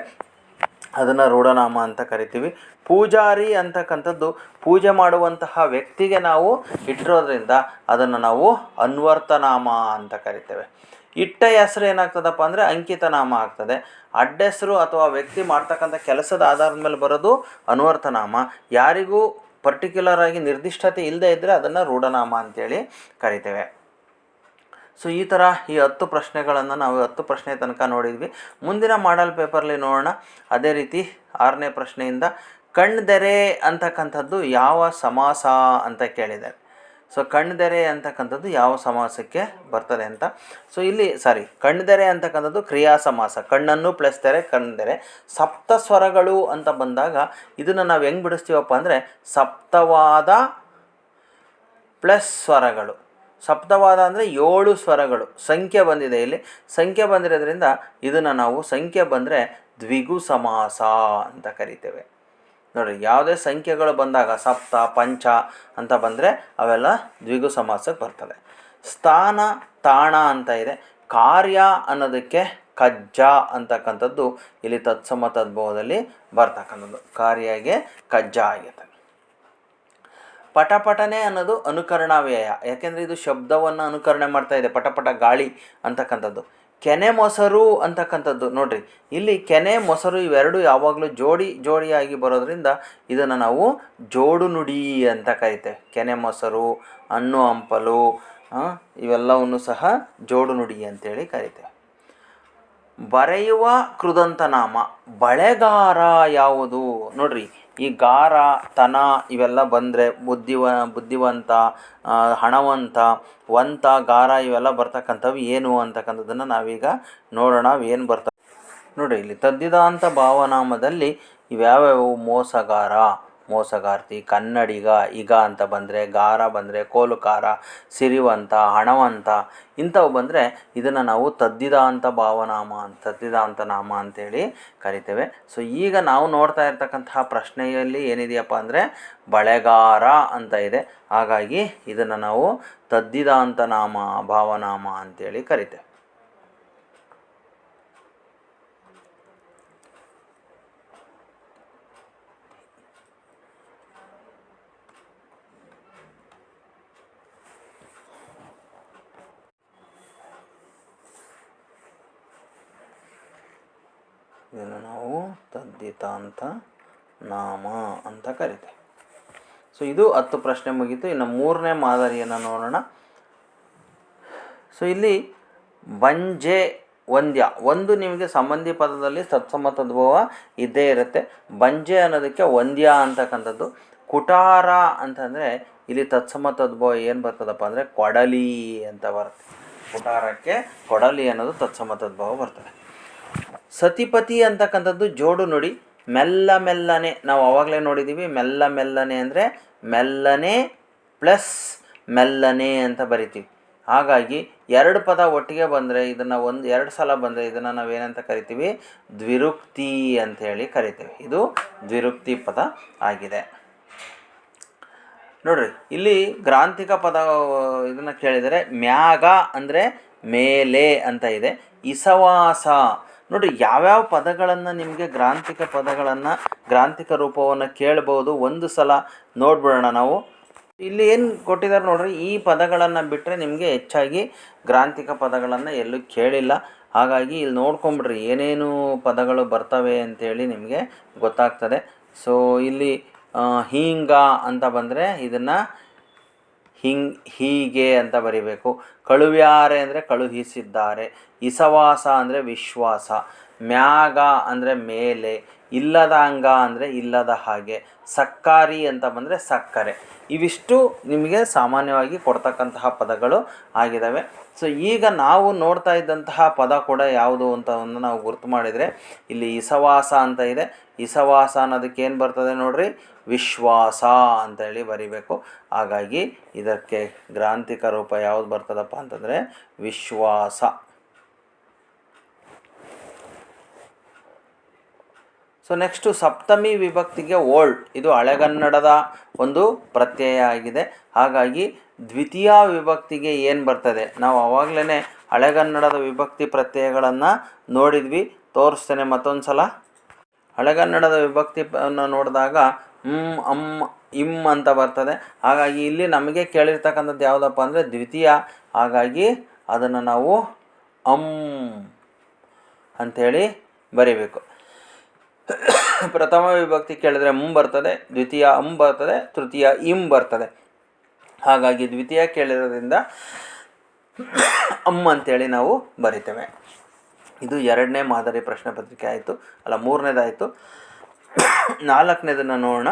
ಅದನ್ನು ರೂಢನಾಮ ಅಂತ ಕರಿತೀವಿ. ಪೂಜಾರಿ ಅಂತಕ್ಕಂಥದ್ದು ಪೂಜೆ ಮಾಡುವಂತಹ ವ್ಯಕ್ತಿಗೆ ನಾವು ಇಟ್ಟಿರೋದ್ರಿಂದ ಅದನ್ನು ನಾವು ಅನ್ವರ್ತನಾಮ ಅಂತ ಕರಿತೇವೆ. ಇಟ್ಟ ಹೆಸರು ಏನಾಗ್ತದಪ್ಪ ಅಂದರೆ ಅಂಕಿತ ನಾಮ ಆಗ್ತದೆ. ಅಡ್ಡ ಹೆಸರು ಅಥವಾ ವ್ಯಕ್ತಿ ಮಾಡ್ತಕ್ಕಂಥ ಕೆಲಸದ ಆಧಾರದ ಮೇಲೆ ಬರೋದು ಅನ್ವರ್ತನಾಮ. ಯಾರಿಗೂ ಪರ್ಟಿಕ್ಯುಲರ್ ಆಗಿ ನಿರ್ದಿಷ್ಟತೆ ಇಲ್ಲದೆ ಇದ್ದರೆ ಅದನ್ನು ರೂಢನಾಮ ಅಂತೇಳಿ ಕರಿತೇವೆ. ಸೊ ಈ ಥರ ಈ 10 ಪ್ರಶ್ನೆಗಳನ್ನು ನಾವು 10 ಪ್ರಶ್ನೆ ತನಕ ನೋಡಿದ್ವಿ. ಮುಂದಿನ ಮಾಡಲ್ ಪೇಪರ್ಲಿ ನೋಡೋಣ. ಅದೇ ರೀತಿ 6ನೇ ಪ್ರಶ್ನೆಯಿಂದ ಕಣ್ದೆರೆ ಅಂತಕ್ಕಂಥದ್ದು ಯಾವ ಸಮಾಸ ಅಂತ ಕೇಳಿದ್ದಾರೆ. ಸೊ ಕಣ್ದೆರೆ ಅಂತಕ್ಕಂಥದ್ದು ಯಾವ ಸಮಾಸಕ್ಕೆ ಬರ್ತದೆ ಅಂತ. ಸೊ ಇಲ್ಲಿ ಕಣ್ದೆರೆ ಅಂತಕ್ಕಂಥದ್ದು ಕ್ರಿಯಾ ಸಮಾಸ. ಕಣ್ಣನ್ನು ಪ್ಲಸ್ ತೆರೆ ಕಣ್ದೆರೆ. ಸಪ್ತ ಸ್ವರಗಳು ಅಂತ ಬಂದಾಗ ಇದನ್ನು ನಾವು ಹೆಂಗೆ ಬಿಡಿಸ್ತೀವಪ್ಪ ಅಂದರೆ ಸಪ್ತವಾದ ಪ್ಲಸ್ ಸ್ವರಗಳು. ಸಪ್ತವಾದ ಅಂದರೆ 7 ಸ್ವರಗಳು. ಸಂಖ್ಯೆ ಬಂದಿದೆ ಇಲ್ಲಿ, ಸಂಖ್ಯೆ ಬಂದಿರೋದ್ರಿಂದ ಇದನ್ನು ನಾವು ಸಂಖ್ಯೆ ಬಂದರೆ ದ್ವಿಗು ಸಮಾಸ ಅಂತ ಕರಿತೇವೆ. ನೋಡಿರಿ, ಯಾವುದೇ ಸಂಖ್ಯೆಗಳು ಬಂದಾಗ ಸಪ್ತ ಪಂಚ ಅಂತ ಬಂದರೆ ಅವೆಲ್ಲ ದ್ವಿಗು ಸಮಾಸಕ್ಕೆ ಬರ್ತದೆ. ಸ್ಥಾನ ತಾಣ ಅಂತ ಇದೆ. ಕಾರ್ಯ ಅನ್ನೋದಕ್ಕೆ ಕಜ್ಜ ಅಂತಕ್ಕಂಥದ್ದು ಇಲ್ಲಿ ತತ್ಸಮ ತದ್ಭವದಲ್ಲಿ ಬರ್ತಕ್ಕಂಥದ್ದು. ಕಾರ್ಯಗೆ ಕಜ್ಜ ಆಗಿದೆ. ಪಟಪಟನೆ ಅನ್ನೋದು ಅನುಕರಣಾವ್ಯಯ. ಯಾಕೆಂದರೆ ಇದು ಶಬ್ದವನ್ನು ಅನುಕರಣೆ ಮಾಡ್ತಾ ಇದೆ. ಪಟಪಟ ಗಾಳಿ ಅಂತಕ್ಕಂಥದ್ದು. ಕೆನೆ ಮೊಸರು ಅಂತಕ್ಕಂಥದ್ದು ನೋಡಿರಿ, ಇಲ್ಲಿ ಕೆನೆ ಮೊಸರು ಇವೆರಡು ಯಾವಾಗಲೂ ಜೋಡಿಯಾಗಿ ಬರೋದ್ರಿಂದ ಇದನ್ನು ನಾವು ಜೋಡು ನುಡಿ ಅಂತ ಕರಿತೇವೆ. ಕೆನೆ ಮೊಸರು, ಹಣ್ಣು ಹಂಪಲು ಇವೆಲ್ಲವನ್ನು ಸಹ ಜೋಡು ನುಡಿ ಅಂತೇಳಿ ಕರಿತೇವೆ. ಬರೆಯುವ ಕೃದಂತ ನಾಮ. ಬಳೆಗಾರ ಯಾವುದು? ನೋಡ್ರಿ, ಈ ಗಾರ ತನ ಇವೆಲ್ಲ ಬಂದರೆ ಬುದ್ಧಿವಂತ, ಹಣವಂತ, ವಂತ, ಗಾರ ಇವೆಲ್ಲ ಬರ್ತಕ್ಕಂಥವು ಏನು ಅಂತಕ್ಕಂಥದ್ದನ್ನು ನಾವೀಗ ನೋಡೋಣ. ಏನು ಬರ್ತವೆ ನೋಡಿರಿ. ಇಲ್ಲಿ ತದ್ದಿದಾಂತ ಭಾವನಾಮದಲ್ಲಿ ಇವ್ಯಾವ್ಯಾವು? ಮೋಸಗಾರ, ಮೋಸಗಾರ್ತಿ, ಕನ್ನಡಿಗ, ಈಗ ಅಂತ ಬಂದರೆ, ಗಾರ ಬಂದರೆ ಕೋಲುಕಾರ, ಸಿರಿವಂತ, ಹಣವಂತ ಇಂಥವು ಬಂದರೆ ಇದನ್ನು ನಾವು ತದ್ದಿದಾಂತ ಭಾವನಾಮ, ತದ್ದಿದಾಂತ ನಾಮ ಅಂತೇಳಿ ಕರಿತೇವೆ. ಸೊ ಈಗ ನಾವು ನೋಡ್ತಾ ಇರ್ತಕ್ಕಂತಹ ಪ್ರಶ್ನೆಯಲ್ಲಿ ಏನಿದೆಯಪ್ಪ ಅಂದರೆ ಬಳೆಗಾರ ಅಂತ ಇದೆ. ಹಾಗಾಗಿ ಇದನ್ನು ನಾವು ತದ್ದಿದಾಂತ ನಾಮ, ಭಾವನಾಮ ಅಂತೇಳಿ ಕರಿತೇವೆ. ಇದನ್ನು ನಾವು ತದ್ದಿತಾಂತ ನಾಮ ಅಂತ ಕರಿತೇವೆ. ಸೊ ಇದು 10 ಪ್ರಶ್ನೆ ಮುಗೀತು. ಇನ್ನು 3ನೇ ಮಾದರಿಯನ್ನು ನೋಡೋಣ. ಸೊ ಇಲ್ಲಿ ಬಂಜೆ, ವಂದ್ಯ, ಒಂದು ನಿಮಗೆ ಸಂಬಂಧಿ ಪದದಲ್ಲಿ ತತ್ಸಮ ತದ್ಭವ ಇದ್ದೇ ಇರುತ್ತೆ. ಬಂಜೆ ಅನ್ನೋದಕ್ಕೆ ವಂದ್ಯ ಅಂತಕ್ಕಂಥದ್ದು. ಕುಟಾರ ಅಂತಂದರೆ ಇಲ್ಲಿ ತತ್ಸಮ ತದ್ಭವ ಏನು ಬರ್ತದಪ್ಪ ಅಂದರೆ ಕೊಡಲಿ ಅಂತ ಬರುತ್ತೆ. ಕುಟಾರಕ್ಕೆ ಕೊಡಲಿ ಅನ್ನೋದು ತತ್ಸಮ ತದ್ಭವ ಬರ್ತದೆ. ಸತಿಪತಿ ಅಂತಕ್ಕಂಥದ್ದು ಜೋಡು ನುಡಿ. ಮೆಲ್ಲ ಮೆಲ್ಲನೆ, ನಾವು ಆವಾಗಲೇ ನೋಡಿದ್ದೀವಿ. ಮೆಲ್ಲ ಮೆಲ್ಲನೆ ಅಂದರೆ ಮೆಲ್ಲನೆ ಪ್ಲಸ್ ಮೆಲ್ಲನೆ ಅಂತ ಬರಿತೀವಿ. ಹಾಗಾಗಿ 2 ಪದ ಒಟ್ಟಿಗೆ ಬಂದರೆ ಇದನ್ನು 2 ಸಲ ಬಂದರೆ ಇದನ್ನು ನಾವೇನಂತ ಕರಿತೀವಿ? ದ್ವಿರುಕ್ತಿ ಅಂಥೇಳಿ ಕರಿತೀವಿ. ಇದು ದ್ವಿರುಕ್ತಿ ಪದ ಆಗಿದೆ. ನೋಡ್ರಿ, ಇಲ್ಲಿ ಗ್ರಾಂಥಿಕ ಪದ ಇದನ್ನು ಕೇಳಿದರೆ ಮ್ಯಾಗ ಅಂದರೆ ಮೇಲೆ ಅಂತ ಇದೆ. ಇಸವಾಸ ನೋಡಿ, ಯಾವ್ಯಾವ ಪದಗಳನ್ನು ನಿಮಗೆ ಗ್ರಾಂಥಿಕ ಪದಗಳನ್ನು ಗ್ರಾಂಥಿಕ ರೂಪವನ್ನು ಕೇಳ್ಬೋದು, ಒಂದು ಸಲ ನೋಡ್ಬಿಡೋಣ ನಾವು. ಇಲ್ಲಿ ಏನು ಕೊಟ್ಟಿದ್ದಾರೆ ನೋಡ್ರಿ, ಈ ಪದಗಳನ್ನು ಬಿಟ್ಟರೆ ನಿಮಗೆ ಹೆಚ್ಚಾಗಿ ಗ್ರಾಂಥಿಕ ಪದಗಳನ್ನು ಎಲ್ಲೂ ಕೇಳಿಲ್ಲ. ಹಾಗಾಗಿ ಇಲ್ಲಿ ನೋಡ್ಕೊಂಬಿಡ್ರಿ ಏನೇನು ಪದಗಳು ಬರ್ತವೆ ಅಂತೇಳಿ ನಿಮಗೆ ಗೊತ್ತಾಗ್ತದೆ. ಸೊ ಇಲ್ಲಿ ಹೀಂಗ ಅಂತ ಬಂದರೆ ಇದನ್ನು ಹೀಗೆ ಅಂತ ಬರಿಬೇಕು. ಕಳುವ್ಯಾರೆ ಅಂದರೆ ಕಳುಹಿಸಿದ್ದಾರೆ. ಇಸವಾಸ ಅಂದರೆ ವಿಶ್ವಾಸ. ಮ್ಯಾಗ ಅಂದರೆ ಮೇಲೆ. ಇಲ್ಲದಾಂಗ ಅಂದರೆ ಇಲ್ಲದ ಹಾಗೆ. ಸಕ್ಕಾರಿ ಅಂತ ಬಂದರೆ ಸಕ್ಕರೆ. ಇವಿಷ್ಟು ನಿಮಗೆ ಸಾಮಾನ್ಯವಾಗಿ ಕೊಡ್ತಕ್ಕಂತಹ ಪದಗಳು ಆಗಿದ್ದಾವೆ. ಸೊ ಈಗ ನಾವು ನೋಡ್ತಾ ಇದ್ದಂತಹ ಪದ ಕೂಡ ಯಾವುದು ಅಂತ ಒಂದು ನಾವು ಗುರ್ತು ಮಾಡಿದರೆ ಇಲ್ಲಿ ಇಸವಾಸ ಅಂತ ಇದೆ. ಇಸವಾಸ ಅನ್ನೋದಕ್ಕೆ ಏನು ಬರ್ತದೆ ನೋಡ್ರಿ, ವಿಶ್ವಾಸ ಅಂತೇಳಿ ಬರಿಬೇಕು. ಹಾಗಾಗಿ ಇದಕ್ಕೆ ಗ್ರಾಂಥಿಕ ರೂಪ ಯಾವುದು ಬರ್ತದಪ್ಪ ಅಂತಂದರೆ ವಿಶ್ವಾಸ. ಸೊ ನೆಕ್ಸ್ಟು ಸಪ್ತಮಿ ವಿಭಕ್ತಿಗೆ ಓಲ್ಡ್, ಇದು ಹಳೆಗನ್ನಡದ ಒಂದು ಪ್ರತ್ಯಯ ಆಗಿದೆ. ಹಾಗಾಗಿ ದ್ವಿತೀಯ ವಿಭಕ್ತಿಗೆ ಏನು ಬರ್ತದೆ, ನಾವು ಆವಾಗಲೇ ಹಳೆಗನ್ನಡದ ವಿಭಕ್ತಿ ಪ್ರತ್ಯಯಗಳನ್ನು ನೋಡಿದ್ವಿ. ತೋರಿಸ್ತೇನೆ ಮತ್ತೊಂದು ಸಲ. ಹಳೆಗನ್ನಡದ ವಿಭಕ್ತಿಯನ್ನು ನೋಡಿದಾಗ ಅಮ್ ಇಮ್ ಅಂತ ಬರ್ತದೆ. ಹಾಗಾಗಿ ಇಲ್ಲಿ ನಮಗೆ ಕೇಳಿರ್ತಕ್ಕಂಥದ್ದು ಯಾವುದಪ್ಪ ಅಂದರೆ ದ್ವಿತೀಯ. ಹಾಗಾಗಿ ಅದನ್ನು ನಾವು ಅಮ್ ಅಂಥೇಳಿ ಬರಿಬೇಕು. ಪ್ರಥಮ ವಿಭಕ್ತಿ ಕೇಳಿದರೆ ಬರ್ತದೆ, ದ್ವಿತೀಯ ಬರ್ತದೆ, ತೃತೀಯ ಬರ್ತದೆ. ಹಾಗಾಗಿ ದ್ವಿತೀಯ ಕೇಳಿರೋದ್ರಿಂದ ಅಂತೇಳಿ ನಾವು ಬರಿತೇವೆ. ಇದು 2ನೇ ಮಾದರಿ ಪ್ರಶ್ನೆ ಪತ್ರಿಕೆ ಆಯಿತು, ಅಲ್ಲ 3ನೇದಾಯಿತು. 4ನೇದನ್ನು ನೋಡೋಣ.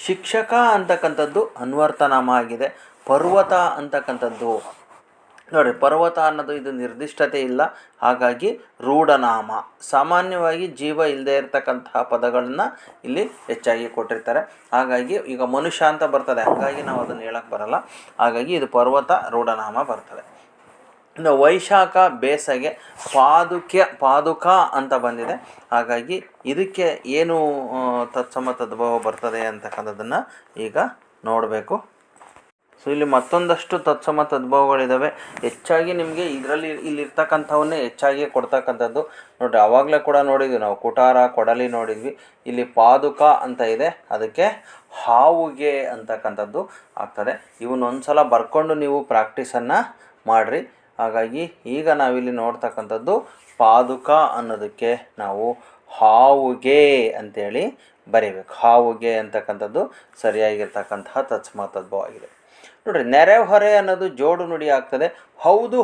ಶಿಕ್ಷಕ ಅಂತಕ್ಕಂಥದ್ದು ಅನ್ವರ್ತನಾಮ ಆಗಿದೆ. ಪರ್ವತ ಅಂತಕ್ಕಂಥದ್ದು ನೋಡಿ, ಪರ್ವತ ಅನ್ನೋದು ಇದು ನಿರ್ದಿಷ್ಟತೆ ಇಲ್ಲ. ಹಾಗಾಗಿ ರೂಢನಾಮ. ಸಾಮಾನ್ಯವಾಗಿ ಜೀವ ಇಲ್ಲದೆ ಇರತಕ್ಕಂತಹ ಪದಗಳನ್ನು ಇಲ್ಲಿ ಹೆಚ್ಚಾಗಿ ಕೊಟ್ಟಿರ್ತಾರೆ. ಹಾಗಾಗಿ ಈಗ ಮನುಷ್ಯ ಅಂತ ಬರ್ತದೆ, ಹಾಗಾಗಿ ನಾವು ಅದನ್ನು ಹೇಳಕ್ಕೆ ಬರಲ್ಲ. ಹಾಗಾಗಿ ಇದು ಪರ್ವತ ರೂಢನಾಮ ಬರ್ತದೆ. ಇನ್ನು ವೈಶಾಖ ಬೇಸಗೆ. ಪಾದುಕ ಅಂತ ಬಂದಿದೆ. ಹಾಗಾಗಿ ಇದಕ್ಕೆ ಏನು ತತ್ಸಮ ತದ್ಭವ ಬರ್ತದೆ ಅಂತಕ್ಕಂಥದ್ದನ್ನು ಈಗ ನೋಡಬೇಕು. ಸೊ ಇಲ್ಲಿ ಮತ್ತೊಂದಷ್ಟು ತತ್ಸಮ ತದ್ಭವಗಳಿದ್ದಾವೆ. ಹೆಚ್ಚಾಗಿ ನಿಮಗೆ ಇಲ್ಲಿರ್ತಕ್ಕಂಥವನ್ನೇ ಹೆಚ್ಚಾಗಿ ಕೊಡ್ತಕ್ಕಂಥದ್ದು ನೋಡಿರಿ. ಆವಾಗಲೇ ಕೂಡ ನೋಡಿದ್ವಿ ನಾವು, ಕುಟಾರ ಕೊಡಲಿ ನೋಡಿದ್ವಿ. ಇಲ್ಲಿ ಪಾದುಕ ಅಂತ ಇದೆ, ಅದಕ್ಕೆ ಹಾವುಗೆ ಅಂತಕ್ಕಂಥದ್ದು ಆಗ್ತದೆ. ಇವನ್ನೊಂದು ಸಲ ಬರ್ಕೊಂಡು ನೀವು ಪ್ರಾಕ್ಟೀಸನ್ನು ಮಾಡಿರಿ. ಹಾಗಾಗಿ ಈಗ ನಾವಿಲ್ಲಿ ನೋಡ್ತಕ್ಕಂಥದ್ದು ಪಾದುಕ ಅನ್ನೋದಕ್ಕೆ ನಾವು ಹಾವುಗೆ ಅಂತೇಳಿ ಬರೀಬೇಕು. ಹಾವುಗೆ ಅಂತಕ್ಕಂಥದ್ದು ಸರಿಯಾಗಿರ್ತಕ್ಕಂತಹ ತತ್ಸಮ ತದ್ಭವ ಆಗಿದೆ. ನೋಡಿರಿ, ನೆರೆಹೊರೆ ಅನ್ನೋದು ಜೋಡು ನುಡಿ ಆಗ್ತದೆ. ಹೌದು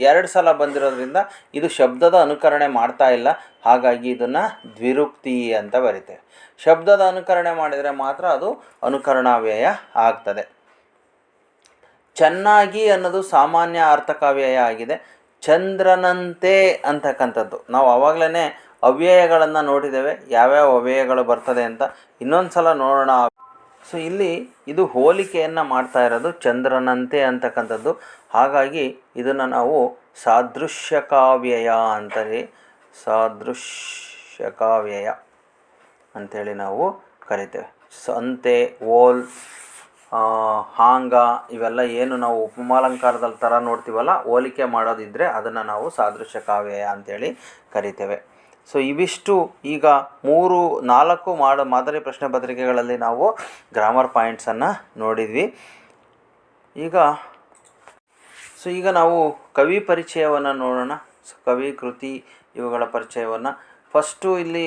2 ಸಲ ಬಂದಿರೋದ್ರಿಂದ ಇದು ಶಬ್ದದ ಅನುಕರಣೆ ಮಾಡ್ತಾ ಇಲ್ಲ. ಹಾಗಾಗಿ ಇದನ್ನು ದ್ವಿರುಕ್ತಿ ಅಂತ ಬರಿತೇವೆ. ಶಬ್ದದ ಅನುಕರಣೆ ಮಾಡಿದರೆ ಮಾತ್ರ ಅದು ಅನುಕರಣಾವ್ಯಯ ಆಗ್ತದೆ. ಚೆನ್ನಾಗಿ ಅನ್ನೋದು ಸಾಮಾನ್ಯ ಅರ್ಥಕಾವ್ಯಯ ಆಗಿದೆ. ಚಂದ್ರನಂತೆ ಅಂತಕ್ಕಂಥದ್ದು ನಾವು ಆವಾಗಲೇ ಅವ್ಯಯಗಳನ್ನು ನೋಡಿದ್ದೇವೆ, ಯಾವ್ಯಾವ ಅವ್ಯಯಗಳು ಬರ್ತದೆ ಅಂತ. ಇನ್ನೊಂದು ಸಲ ನೋಡೋಣ. ಸೊ ಇಲ್ಲಿ ಇದು ಹೋಲಿಕೆಯನ್ನು ಮಾಡ್ತಾ ಇರೋದು ಚಂದ್ರನಂತೆ ಅಂತಕ್ಕಂಥದ್ದು. ಹಾಗಾಗಿ ಇದನ್ನು ನಾವು ಸಾದೃಶ್ಯಕಾವ್ಯಯ ಅಂತಾರೆ. ಸಾದೃಶ್ಯಕಾವ್ಯಯ ಅಂಥೇಳಿ ನಾವು ಕರಿತೇವೆ. ಸಂತೆ, ಓಲ್, ಹಾಂಗ ಇವೆಲ್ಲ ಏನು ನಾವು ಉಪಮಾಲಂಕಾರದಲ್ಲಿ ಥರ ನೋಡ್ತೀವಲ್ಲ, ಹೋಲಿಕೆ ಮಾಡೋದಿದ್ದರೆ ಅದನ್ನು ನಾವು ಸಾದೃಶ್ಯಕಾವ್ಯಯ ಅಂಥೇಳಿ ಕರಿತೇವೆ. ಸೊ ಇವಿಷ್ಟು ಈಗ 4 ಮಾದರಿ ಪ್ರಶ್ನೆ ಪತ್ರಿಕೆಗಳಲ್ಲಿ ನಾವು ಗ್ರಾಮರ್ ಪಾಯಿಂಟ್ಸನ್ನು ನೋಡಿದ್ವಿ. ಈಗ ನಾವು ಕವಿ ಪರಿಚಯವನ್ನು ನೋಡೋಣ. ಕವಿ, ಕೃತಿ ಇವುಗಳ ಪರಿಚಯವನ್ನು. ಫಸ್ಟು ಇಲ್ಲಿ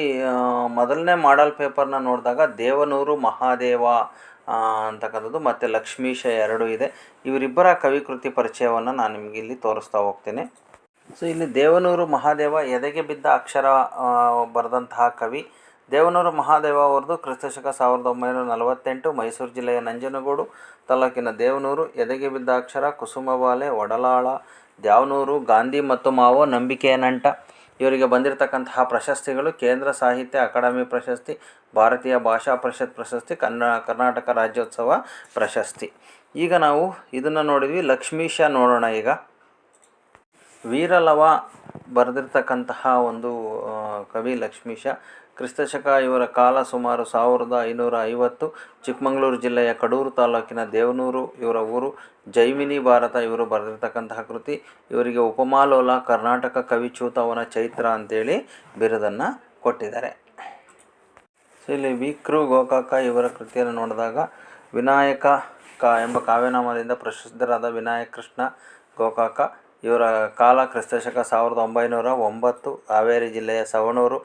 ಮೊದಲನೇ ಮಾಡಲ್ ಪೇಪರ್ನ ನೋಡಿದಾಗ ದೇವನೂರು ಮಹಾದೇವ ಅಂತಕ್ಕಂಥದ್ದು ಮತ್ತು ಲಕ್ಷ್ಮೀಶ 2 ಇದೆ. ಇವರಿಬ್ಬರ ಕವಿ ಕೃತಿ ಪರಿಚಯವನ್ನು ನಾನು ನಿಮಗೆ ಇಲ್ಲಿ ತೋರಿಸ್ತಾ ಹೋಗ್ತೇನೆ. ಸೊ ಇಲ್ಲಿ ದೇವನೂರು ಮಹಾದೇವ ಎದೆಗೆ ಬಿದ್ದ ಅಕ್ಷರ ಬರೆದಂತಹ ಕವಿ. ದೇವನೂರು ಮಹಾದೇವ ಅವರದು ಕ್ರಿಸ್ತಶಕ 1948, ಮೈಸೂರು ಜಿಲ್ಲೆಯ ನಂಜನಗೂಡು ತಾಲೂಕಿನ ದೇವನೂರು. ಎದೆಗೆ ಬಿದ್ದ ಅಕ್ಷರ, ಕುಸುಮಬಾಲೆ, ಒಡಲಾಳ, ದ್ಯಾವನೂರು, ಗಾಂಧಿ ಮತ್ತು ಮಾವೋ, ನಂಬಿಕೆಯ ನಂಟ. ಇವರಿಗೆ ಬಂದಿರತಕ್ಕಂತಹ ಪ್ರಶಸ್ತಿಗಳು: ಕೇಂದ್ರ ಸಾಹಿತ್ಯ ಅಕಾಡೆಮಿ ಪ್ರಶಸ್ತಿ, ಭಾರತೀಯ ಭಾಷಾ ಪರಿಷತ್ ಪ್ರಶಸ್ತಿ, ಕರ್ನಾಟಕ ರಾಜ್ಯೋತ್ಸವ ಪ್ರಶಸ್ತಿ. ಈಗ ನಾವು ಇದನ್ನು ನೋಡಿದ್ವಿ. ಲಕ್ಷ್ಮೀಶ ನೋಡೋಣ. ಈಗ ವೀರಲವ ಬರೆದಿರ್ತಕ್ಕಂತಹ ಒಂದು ಕವಿ ಲಕ್ಷ್ಮೀಶ. ಕ್ರಿಸ್ತಶಕ ಇವರ ಕಾಲ ಸುಮಾರು 1550. ಚಿಕ್ಕಮಗಳೂರು ಜಿಲ್ಲೆಯ ಕಡೂರು ತಾಲೂಕಿನ ದೇವನೂರು ಇವರ ಊರು. ಜೈಮಿನಿ ಭಾರತ ಇವರು ಬರೆದಿರ್ತಕ್ಕಂತಹ ಕೃತಿ. ಇವರಿಗೆ ಉಪಮಾಲೋಲ, ಕರ್ನಾಟಕ ಕವಿಚ್ಯೂತವನ ಚೈತ್ರ ಅಂತೇಳಿ ಬಿರುದನ್ನು ಕೊಟ್ಟಿದ್ದಾರೆ. ಸೊ ಇಲ್ಲಿ ವಿ.ಕೃ. ಗೋಕಾಕ ಇವರ ಕೃತಿಯನ್ನು ನೋಡಿದಾಗ ವಿನಾಯಕ ಎಂಬ ಕಾವ್ಯನಾಮದಿಂದ ಪ್ರಸಿದ್ಧರಾದ ವಿನಾಯಕ ಕೃಷ್ಣ ಗೋಕಾಕ ಇವರ ಕಾಲ ಕ್ರಿಸ್ತಶಕ 1909. ಹಾವೇರಿ ಜಿಲ್ಲೆಯ ಸವಣೂರು.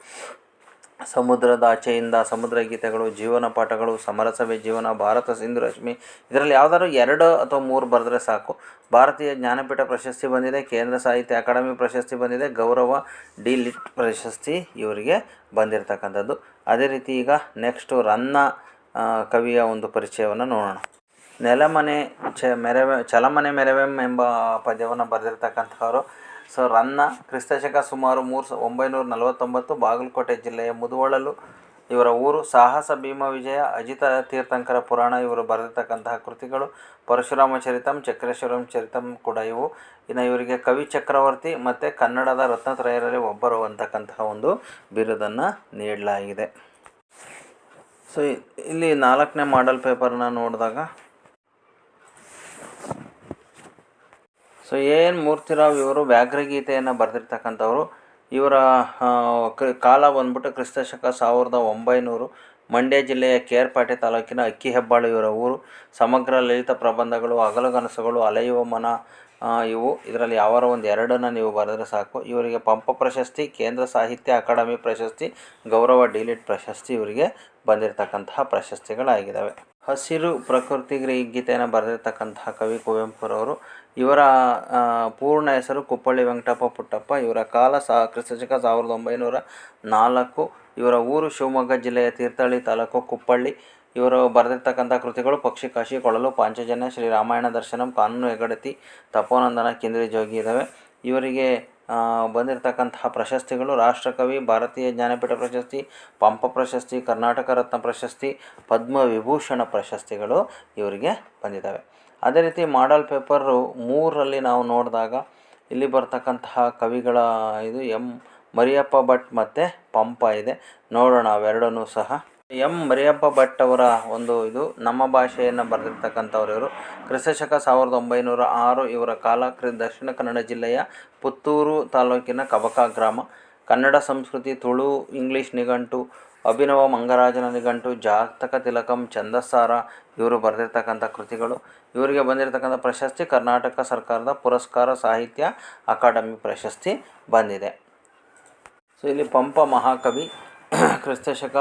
ಸಮುದ್ರದ ಆಚೆಯಿಂದ ಸಮುದ್ರ ಗೀತೆಗಳು, ಜೀವನ ಪಾಠಗಳು, ಸಮರಸವೇ ಜೀವನ, ಭಾರತ ಸಿಂಧು ರಶ್ಮಿ, ಇದರಲ್ಲಿ ಯಾವ್ದಾದ್ರು 2 ಅಥವಾ 3 ಬರೆದ್ರೆ ಸಾಕು. ಭಾರತೀಯ ಜ್ಞಾನಪೀಠ ಪ್ರಶಸ್ತಿ ಬಂದಿದೆ, ಕೇಂದ್ರ ಸಾಹಿತ್ಯ ಅಕಾಡೆಮಿ ಪ್ರಶಸ್ತಿ ಬಂದಿದೆ, ಗೌರವ ಡಿ ಲಿಟ್ ಪ್ರಶಸ್ತಿ ಇವರಿಗೆ ಬಂದಿರತಕ್ಕಂಥದ್ದು. ಅದೇ ರೀತಿ ಈಗ ನೆಕ್ಸ್ಟು ರನ್ನ ಕವಿಯ ಒಂದು ಪರಿಚಯವನ್ನು ನೋಡೋಣ. ನೆಲಮನೆ ಚಲಮನೆ ಮೆರವೆಂ ಎಂಬ ಪದ್ಯವನ್ನು ಬರೆದಿರ್ತಕ್ಕಂಥವರು. ಸೊ ರನ್ನ ಕ್ರಿಸ್ತಶಕ ಸುಮಾರು 949. ಬಾಗಲಕೋಟೆ ಜಿಲ್ಲೆಯ ಮುಧೋಳಲು ಇವರ ಊರು. ಸಾಹಸ ಭೀಮ ವಿಜಯ, ಅಜಿತ ತೀರ್ಥಂಕರ ಪುರಾಣ ಇವರು ಬರೆದಿರ್ತಕ್ಕಂತಹ ಕೃತಿಗಳು. ಪರಶುರಾಮ ಚರಿತಂ, ಚಕ್ರೇಶ್ವರಂ ಚರಿತಂ ಕೂಡ ಇವು. ಇನ್ನು ಇವರಿಗೆ ಕವಿ ಚಕ್ರವರ್ತಿ ಮತ್ತು ಕನ್ನಡದ ರತ್ನತ್ರಯರಲ್ಲಿ ಒಬ್ಬರು ಅಂತಕ್ಕಂತಹ ಒಂದು ಬಿರುದನ್ನು ನೀಡಲಾಗಿದೆ. ಸೊ ಇಲ್ಲಿ 4ನೇ ಮಾಡೆಲ್ ಪೇಪರ್ನ ನೋಡಿದಾಗ ಸೊ ಎನ್ ಮೂರ್ತಿರಾವ್ ಇವರು ವ್ಯಾಘ್ರಗೀತೆಯನ್ನು ಬರೆದಿರ್ತಕ್ಕಂಥವ್ರು. ಇವರ ಕಾಲ ಬಂದ್ಬಿಟ್ಟು ಕ್ರಿಸ್ತಶಕ 1900. ಮಂಡ್ಯ ಜಿಲ್ಲೆಯ ಕೇರ್ಪೇಟೆ ತಾಲೂಕಿನ ಅಕ್ಕಿಹೆಬ್ಬಾಳು ಇವರ ಊರು. ಸಮಗ್ರ ಲಲಿತ ಪ್ರಬಂಧಗಳು, ಹಗಲುಗನಸುಗಳು, ಅಲೆಯುವ ಮನ ಇವು. ಇದರಲ್ಲಿ ಯಾವಾರ ಒಂದು 2 ನೀವು ಬರೆದರೆ ಸಾಕು. ಇವರಿಗೆ ಪಂಪ ಪ್ರಶಸ್ತಿ, ಕೇಂದ್ರ ಸಾಹಿತ್ಯ ಅಕಾಡೆಮಿ ಪ್ರಶಸ್ತಿ, ಗೌರವ ಡಿ ಲಿಟ್ ಪ್ರಶಸ್ತಿ ಇವರಿಗೆ ಬಂದಿರತಕ್ಕಂತಹ ಪ್ರಶಸ್ತಿಗಳಾಗಿದ್ದಾವೆ. ಹಸಿರು ಪ್ರಕೃತಿ ಗೀತೆಯನ್ನು ಬರೆದಿರ್ತಕ್ಕಂತಹ ಕವಿ ಕುವೆಂಪುರವರು. ಇವರ ಪೂರ್ಣ ಹೆಸರು ಕುಪ್ಪಳ್ಳಿ ವೆಂಕಟಪ್ಪ ಪುಟ್ಟಪ್ಪ. ಇವರ ಕಾಲ ಕ್ರಿಸ್ತಶಕ 1904. ಇವರ ಊರು ಶಿವಮೊಗ್ಗ ಜಿಲ್ಲೆಯ ತೀರ್ಥಹಳ್ಳಿ ತಾಲೂಕು ಕುಪ್ಪಳ್ಳಿ. ಇವರು ಬರೆದಿರ್ತಕ್ಕಂಥ ಕೃತಿಗಳು ಪಕ್ಷಿಕಾಶಿ, ಕೊಳಲು, ಪಾಂಚಜನ್ಯ, ಶ್ರೀರಾಮಾಯಣ ದರ್ಶನಂ, ಕಾನೂನು ಹೆಗ್ಗಡತಿ, ತಪೋನಂದನ, ಕಿಂದ್ರಿ ಜೋಗಿ ಇದ್ದಾವೆ. ಇವರಿಗೆ ಬಂದಿರತಕ್ಕಂತಹ ಪ್ರಶಸ್ತಿಗಳು ರಾಷ್ಟ್ರಕವಿ, ಭಾರತೀಯ ಜ್ಞಾನಪೀಠ ಪ್ರಶಸ್ತಿ, ಪಂಪ ಪ್ರಶಸ್ತಿ, ಕರ್ನಾಟಕ ರತ್ನ ಪ್ರಶಸ್ತಿ, ಪದ್ಮವಿಭೂಷಣ ಪ್ರಶಸ್ತಿಗಳು ಇವರಿಗೆ ಬಂದಿದ್ದಾವೆ. ಅದೇ ರೀತಿ ಮಾಡಲ್ ಪೇಪರು 3ರಲ್ಲಿ ನಾವು ನೋಡಿದಾಗ ಇಲ್ಲಿ ಬರ್ತಕ್ಕಂತಹ ಕವಿಗಳ ಇದು ಮರಿಯಪ್ಪ ಭಟ್ ಮತ್ತು ಪಂಪ ಇದೆ. ನೋಡೋಣ ಅವೆರಡನ್ನೂ ಸಹ. ಮರಿಯಪ್ಪ ಭಟ್ ಅವರ ಒಂದು ಇದು ನಮ್ಮ ಭಾಷೆಯನ್ನು ಬರೆದಿರ್ತಕ್ಕಂಥವ್ರು ಇವರು. ಕ್ರಿಸ್ತಶಕ 1906. ಇವರ ಕಾಲ ದಕ್ಷಿಣ ಕನ್ನಡ ಜಿಲ್ಲೆಯ ಪುತ್ತೂರು ತಾಲೂಕಿನ ಕಬಕ ಗ್ರಾಮ. ಕನ್ನಡ ಸಂಸ್ಕೃತಿ, ತುಳು, ಇಂಗ್ಲೀಷ್ ನಿಘಂಟು, ಅಭಿನವ ಮಂಗರಾಜನ ನಿಘಂಟು, ಜಾತಕ ತಿಲಕಂ, ಛಂದಸ್ಸಾರ ಇವರು ಬರೆದಿರ್ತಕ್ಕಂಥ ಕೃತಿಗಳು. ಇವರಿಗೆ ಬಂದಿರತಕ್ಕಂಥ ಪ್ರಶಸ್ತಿ ಕರ್ನಾಟಕ ಸರ್ಕಾರದ ಪುರಸ್ಕಾರ ಸಾಹಿತ್ಯ ಅಕಾಡೆಮಿ ಪ್ರಶಸ್ತಿ ಬಂದಿದೆ. ಸೊ ಇಲ್ಲಿ ಪಂಪ ಮಹಾಕವಿ ಕ್ರಿಸ್ತಶಕ